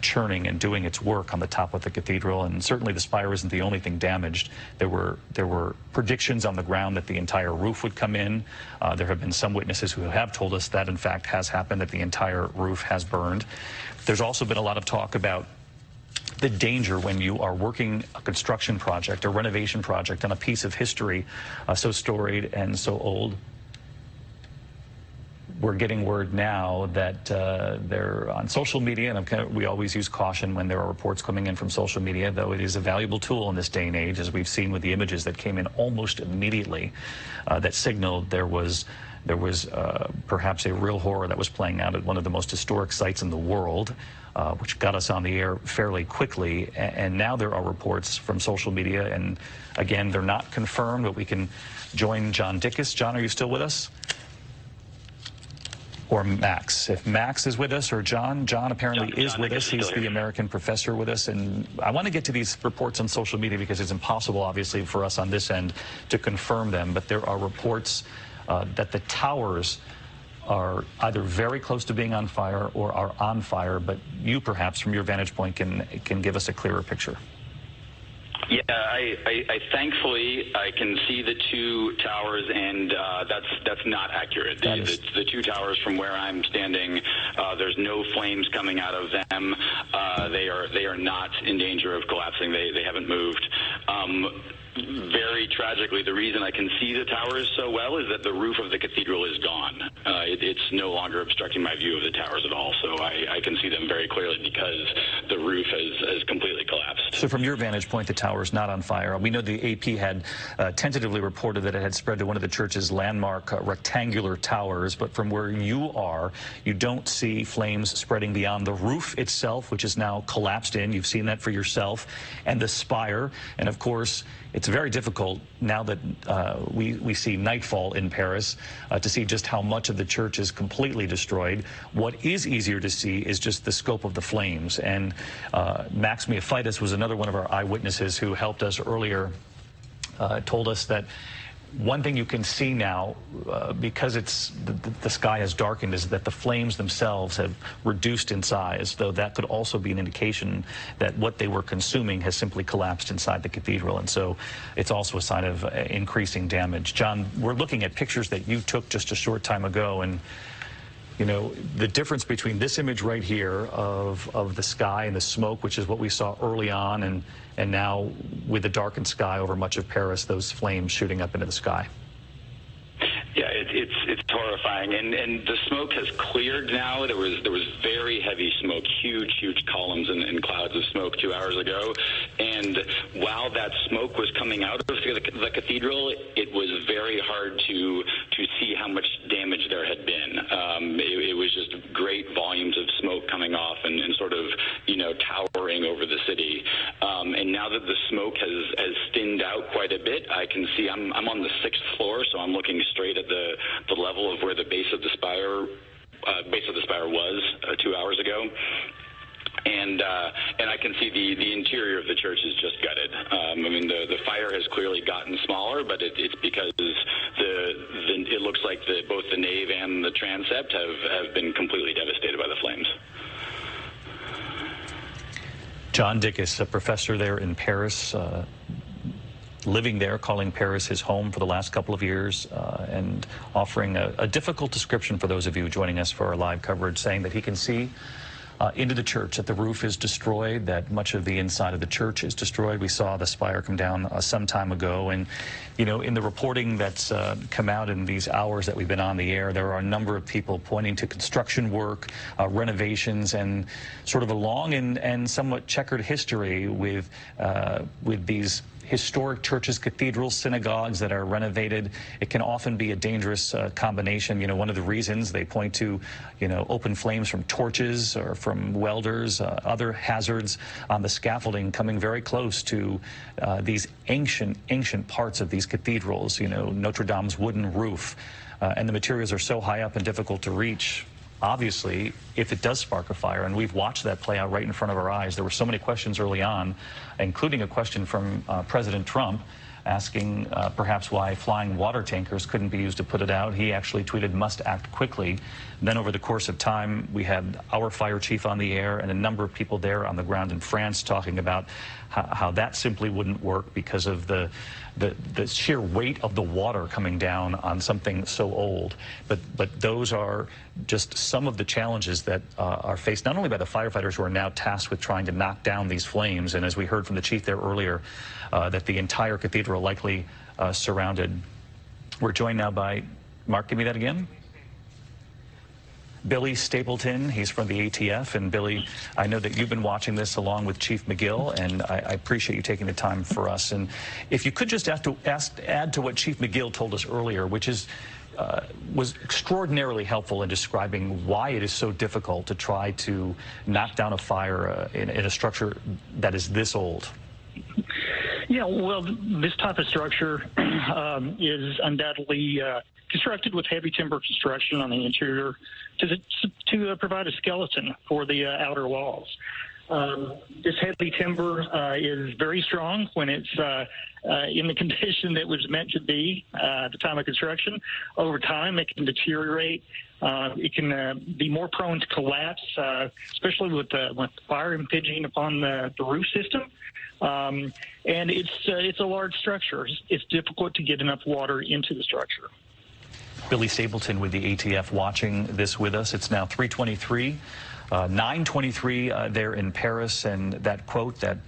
churning and doing its work on the top of the cathedral, and certainly the spire isn't the only thing damaged. There were predictions on the ground that the entire roof would come in. There have been some witnesses who have told us that in fact has happened, that the entire roof has burned. There's also been a lot of talk about the danger when you are working a construction project, a renovation project on a piece of history so storied and so old. We're getting word now that they're on social media, and we always use caution when there are reports coming in from social media, though it is a valuable tool in this day and age, as we've seen with the images that came in almost immediately that signaled there was perhaps a real horror that was playing out at one of the most historic sites in the world, which got us on the air fairly quickly. And now there are reports from social media, and again, they're not confirmed, but we can join John Dickus. John, are you still with us? Or Max. If Max is with us, or John apparently is with us. He's the American professor with us. And I want to get to these reports on social media because it's impossible, obviously, for us on this end to confirm them. But there are reports that the towers are either very close to being on fire or are on fire. But you, perhaps, from your vantage point, can give us a clearer picture. Yeah, I thankfully I can see the two towers, and that's not accurate. The two towers from where I'm standing, there's no flames coming out of them. They are not in danger of collapsing. They haven't moved. Very tragically, the reason I can see the towers so well is that the roof of the cathedral is gone. It's no longer obstructing my view of the towers at all, so I can see them very clearly because the roof has completely collapsed. So from your vantage point, the tower is not on fire. We know the AP had tentatively reported that it had spread to one of the church's landmark rectangular towers, but from where you are, you don't see flames spreading beyond the roof itself, which is now collapsed in. You've seen that for yourself, and the spire. And of course, it's very difficult now that we see nightfall in Paris to see just how much of the church is completely destroyed. What is easier to see is just the scope of the flames. And Max Miafidis was another one of our eyewitnesses who helped us earlier, told us that one thing you can see now, because the sky has darkened, is that the flames themselves have reduced in size, though that could also be an indication that what they were consuming has simply collapsed inside the cathedral. And so it's also a sign of increasing damage. John, we're looking at pictures that you took just a short time ago, and you know, the difference between this image right here of the sky and the smoke, which is what we saw early on, and now with the darkened sky over much of Paris, those flames shooting up into the sky. Yeah, it's horrifying, and the smoke has cleared now. There was very heavy smoke, huge columns and clouds of smoke 2 hours ago, and while that smoke was coming out of the cathedral, it was very hard to see how much damage there had been. It was just great volumes of smoke coming off and sort of, you know, towering over the city. And now that the smoke has thinned out quite a bit, I can see I'm on the 6th floor, so I'm looking straight at the level of where the base of the spire was 2 hours ago. And I can see the interior of the church is just gutted. I mean, the fire has clearly gotten smaller, but it's because it looks like both the nave and the transept have been completely devastated by the flames. John Dickus, a professor there in Paris, living there, calling Paris his home for the last couple of years, and offering a difficult description for those of you joining us for our live coverage, saying that he can see into the church, that the roof is destroyed, that much of the inside of the church is destroyed. We saw the spire come down some time ago, and you know, in the reporting that's come out in these hours that we've been on the air, there are a number of people pointing to construction work, renovations, and sort of a long and somewhat checkered history with these historic churches, cathedrals, synagogues that are renovated. It can often be a dangerous combination. You know, one of the reasons they point to, you know, open flames from torches or from welders, other hazards on the scaffolding coming very close to these ancient parts of these cathedrals, you know, Notre Dame's wooden roof. And the materials are so high up and difficult to reach. Obviously, if it does spark a fire, and we've watched that play out right in front of our eyes, there were so many questions early on, including a question from President Trump asking perhaps why flying water tankers couldn't be used to put it out. He actually tweeted, "Must act quickly." And then over the course of time, we had our fire chief on the air and a number of people there on the ground in France talking about how that simply wouldn't work because of the sheer weight of the water coming down on something so old. But those are just some of the challenges that are faced not only by the firefighters who are now tasked with trying to knock down these flames, and as we heard from the chief there earlier, that the entire cathedral likely surrounded. We're joined now by, Mark, give me that again. Billy Stapleton, he's from the ATF. And Billy, I know that you've been watching this along with Chief Mcgill, and I appreciate you taking the time for us. And if you could just add to what Chief Mcgill told us earlier, which is was extraordinarily helpful in describing why it is so difficult to try to knock down a fire in a structure that is this old. Yeah, well, this type of structure is undoubtedly constructed with heavy timber construction on the interior to provide a skeleton for the outer walls. This heavy timber is very strong when it's in the condition that was meant to be at the time of construction. Over time, it can deteriorate. It can be more prone to collapse, especially with fire impinging upon the roof system. And it's a large structure. It's difficult to get enough water into the structure. Billy Stapleton with the ATF watching this with us. It's now 3:23. 9:23 there in Paris, and that quote that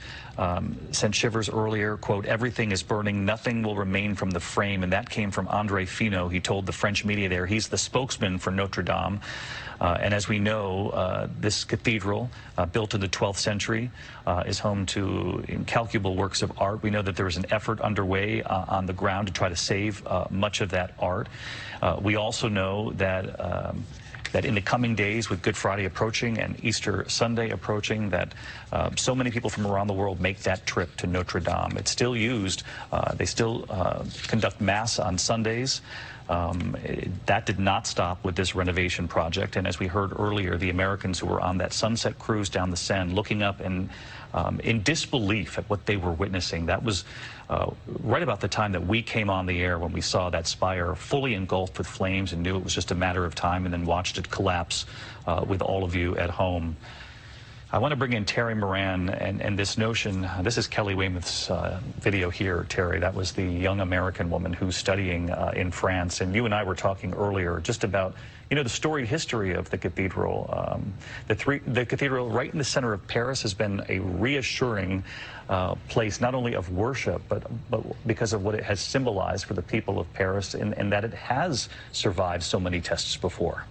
sent shivers earlier, quote, "Everything is burning, nothing will remain from the frame," and that came from André Finot. He told the French media there. He's the spokesman for Notre Dame. And as we know, this cathedral, built in the 12th century, is home to incalculable works of art. We know that there is an effort underway on the ground to try to save much of that art. We also know that that in the coming days, with Good Friday approaching and Easter Sunday approaching, that so many people from around the world make that trip to Notre Dame. It's still used. They still conduct Mass on Sundays. That did not stop with this renovation project. And as we heard earlier, the Americans who were on that sunset cruise down the Seine looking up and in disbelief at what they were witnessing. That was right about the time that we came on the air, when we saw that spire fully engulfed with flames and knew it was just a matter of time, and then watched it collapse with all of you at home. I want to bring in Terry Moran and this notion. This is Kelly Weymouth's video here, Terry. That was the young American woman who's studying in France. And you and I were talking earlier just about, you know, the storied history of the cathedral. The cathedral right in the center of Paris has been a reassuring place, not only of worship, but because of what it has symbolized for the people of Paris, and that it has survived so many tests before.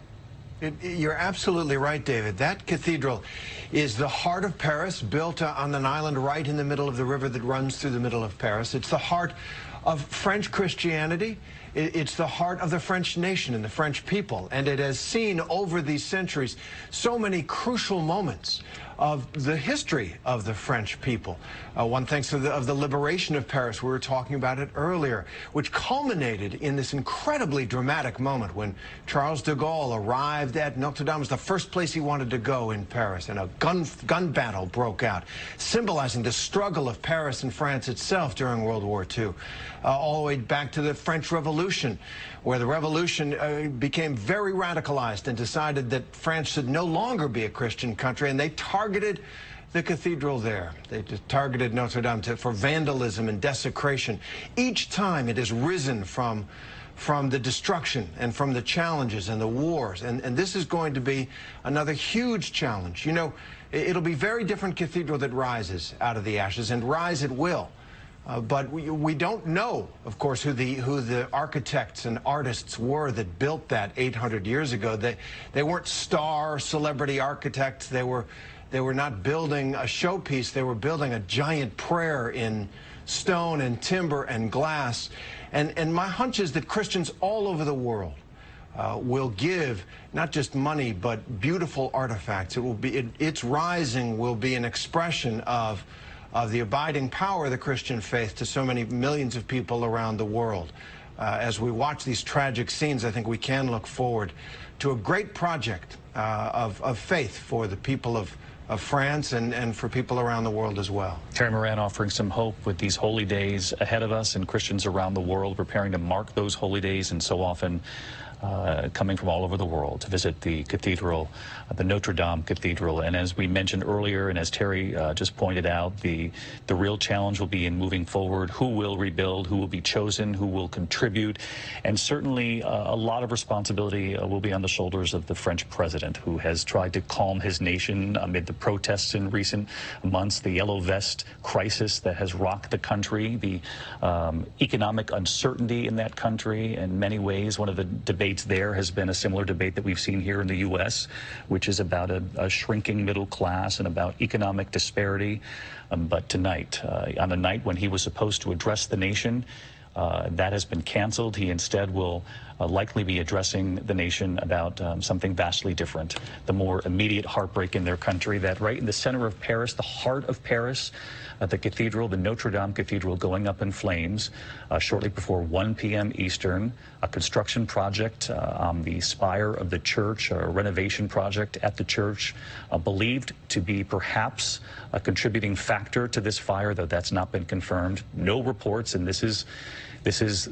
You're absolutely right, David. That cathedral is the heart of Paris, built on an island right in the middle of the river that runs through the middle of Paris. It's the heart of French Christianity. It's the heart of the French nation and the French people. And it has seen over these centuries so many crucial moments of the history of the French people. One thinks of the liberation of Paris. We were talking about it earlier, which culminated in this incredibly dramatic moment when Charles de Gaulle arrived at Notre Dame. It was the first place he wanted to go in Paris, and a gun battle broke out, symbolizing the struggle of Paris and France itself during World War II, all the way back to the French Revolution, where the revolution became very radicalized and decided that France should no longer be a Christian country, and they targeted the cathedral there. They just targeted Notre Dame for vandalism and desecration. Each time it has risen from the destruction and from the challenges and the wars, and this is going to be another huge challenge. You know, it'll be a very different cathedral that rises out of the ashes, and rise it will. But we don't know, of course, who the architects and artists were that built that 800 years ago. They weren't star celebrity architects. They were not building a showpiece. They were building a giant prayer in stone and timber and glass. And my hunch is that Christians all over the world will give not just money but beautiful artifacts. It will be its rising will be an expression of the abiding power of the Christian faith to so many millions of people around the world. As we watch these tragic scenes, I think we can look forward to a great project of faith for the people of France and for people around the world as well. Terry Moran offering some hope with these holy days ahead of us, and Christians around the world preparing to mark those holy days, and so often coming from all over the world to visit the cathedral, the Notre Dame Cathedral. And as we mentioned earlier, and as Terry just pointed out, the real challenge will be in moving forward. Who will rebuild? Who will be chosen? Who will contribute? And certainly a lot of responsibility will be on the shoulders of the French president, who has tried to calm his nation amid the protests in recent months, the yellow vest crisis that has rocked the country, the economic uncertainty in that country. In many ways, one of the debates there has been a similar debate that we've seen here in the U.S., which is about a shrinking middle class and about economic disparity. But tonight, on a night when he was supposed to address the nation, that has been canceled. He instead will likely be addressing the nation about something vastly different, the more immediate heartbreak in their country, that right in the center of Paris, the heart of Paris, the cathedral, the Notre Dame Cathedral, going up in flames shortly before 1 p.m. Eastern, a construction project on the spire of the church, a renovation project at the church, believed to be perhaps a contributing factor to this fire, though that's not been confirmed. No reports, and this is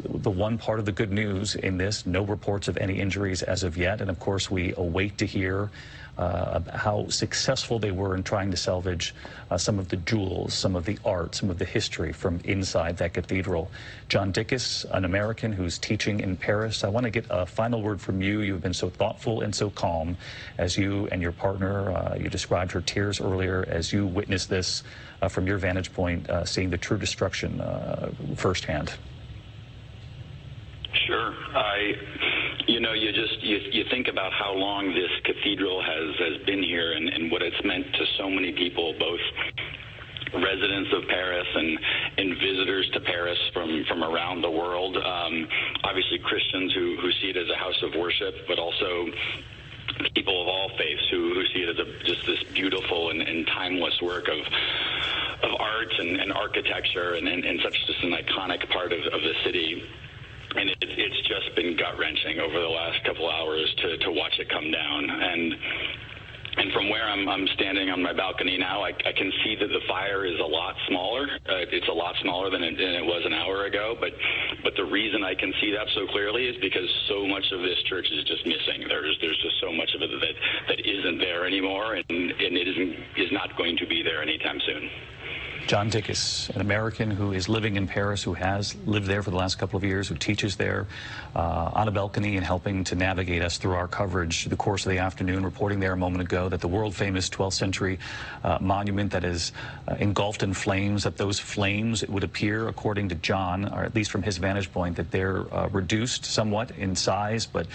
the one part of the good news in this, no reports of any injuries as of yet. And of course, we await to hear how successful they were in trying to salvage some of the jewels, some of the art, some of the history from inside that cathedral. John Dickus, an American who's teaching in Paris, I want to get a final word from you. You've been so thoughtful and so calm as you and your partner, you described her tears earlier, as you witnessed this from your vantage point, seeing the true destruction firsthand. Sure. You think about how long this cathedral has been here and what it's meant to so many people, both residents of Paris and visitors to Paris from around the world. Obviously Christians who see it as a house of worship, but also people of all faiths who see it as just this beautiful and timeless work of art and architecture and such just an iconic part of the city. And it's just been gut-wrenching over the last couple hours to watch it come down. And from where I'm standing on my balcony now, I can see that the fire is a lot smaller. It's a lot smaller than it was an hour ago. But the reason I can see that so clearly is because so much of this church is just missing. There's just so much of it that isn't there anymore, and it is not going to be there anytime soon. John Dickus, an American who is living in Paris, who has lived there for the last couple of years, who teaches there on a balcony and helping to navigate us through our coverage through the course of the afternoon, reporting there a moment ago that the world-famous 12th century monument that is engulfed in flames, that those flames, it would appear, according to John, or at least from his vantage point, that they're reduced somewhat in size, but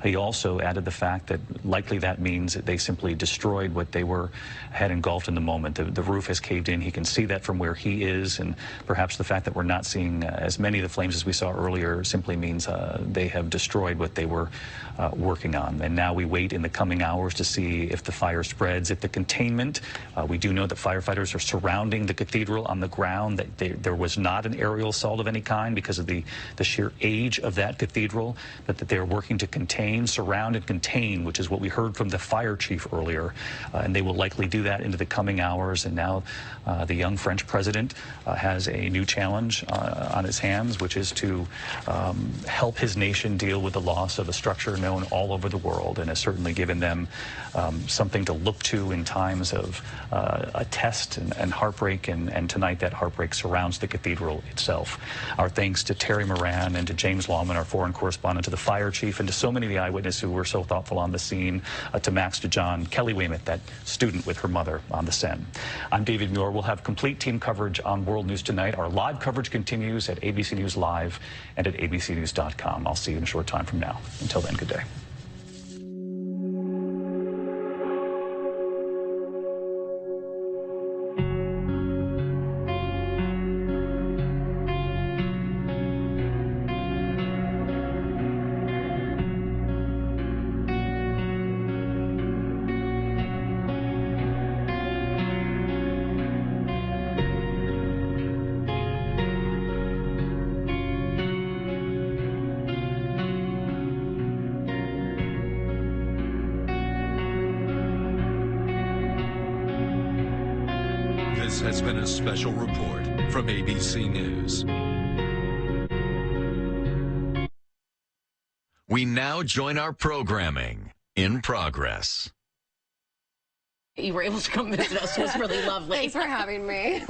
he also added the fact that likely that means that they simply destroyed what they had engulfed in the moment. The roof has caved in. He can see that from where he is, and perhaps the fact that we're not seeing as many of the flames as we saw earlier simply means they have destroyed what they were working on. And now we wait in the coming hours to see if the fire spreads, if the containment. We do know that firefighters are surrounding the cathedral on the ground, that there was not an aerial assault of any kind because of the sheer age of that cathedral, but that they're working to contain, surround, and contain, which is what we heard from the fire chief earlier. And they will likely do that into the coming hours. And now the young French president has a new challenge on his hands, which is to help his nation deal with the loss of a structure known all over the world, and has certainly given them something to look to in times of a test and heartbreak, and tonight that heartbreak surrounds the cathedral itself. Our thanks to Terry Moran and to James Lawman, our foreign correspondent, to the fire chief, and to so many of the eyewitnesses who were so thoughtful on the scene, to Max, to John, Kelly Weymouth, that student with her mother on the Seine. I'm David Muir. We'll have complete team coverage on World News Tonight. Our live coverage continues at ABC News Live and at abcnews.com. I'll see you in a short time from now. Until then, good day. This has been a special report from ABC News. We now join our programming in progress. You were able to come visit us. It was really lovely. Thanks for having me.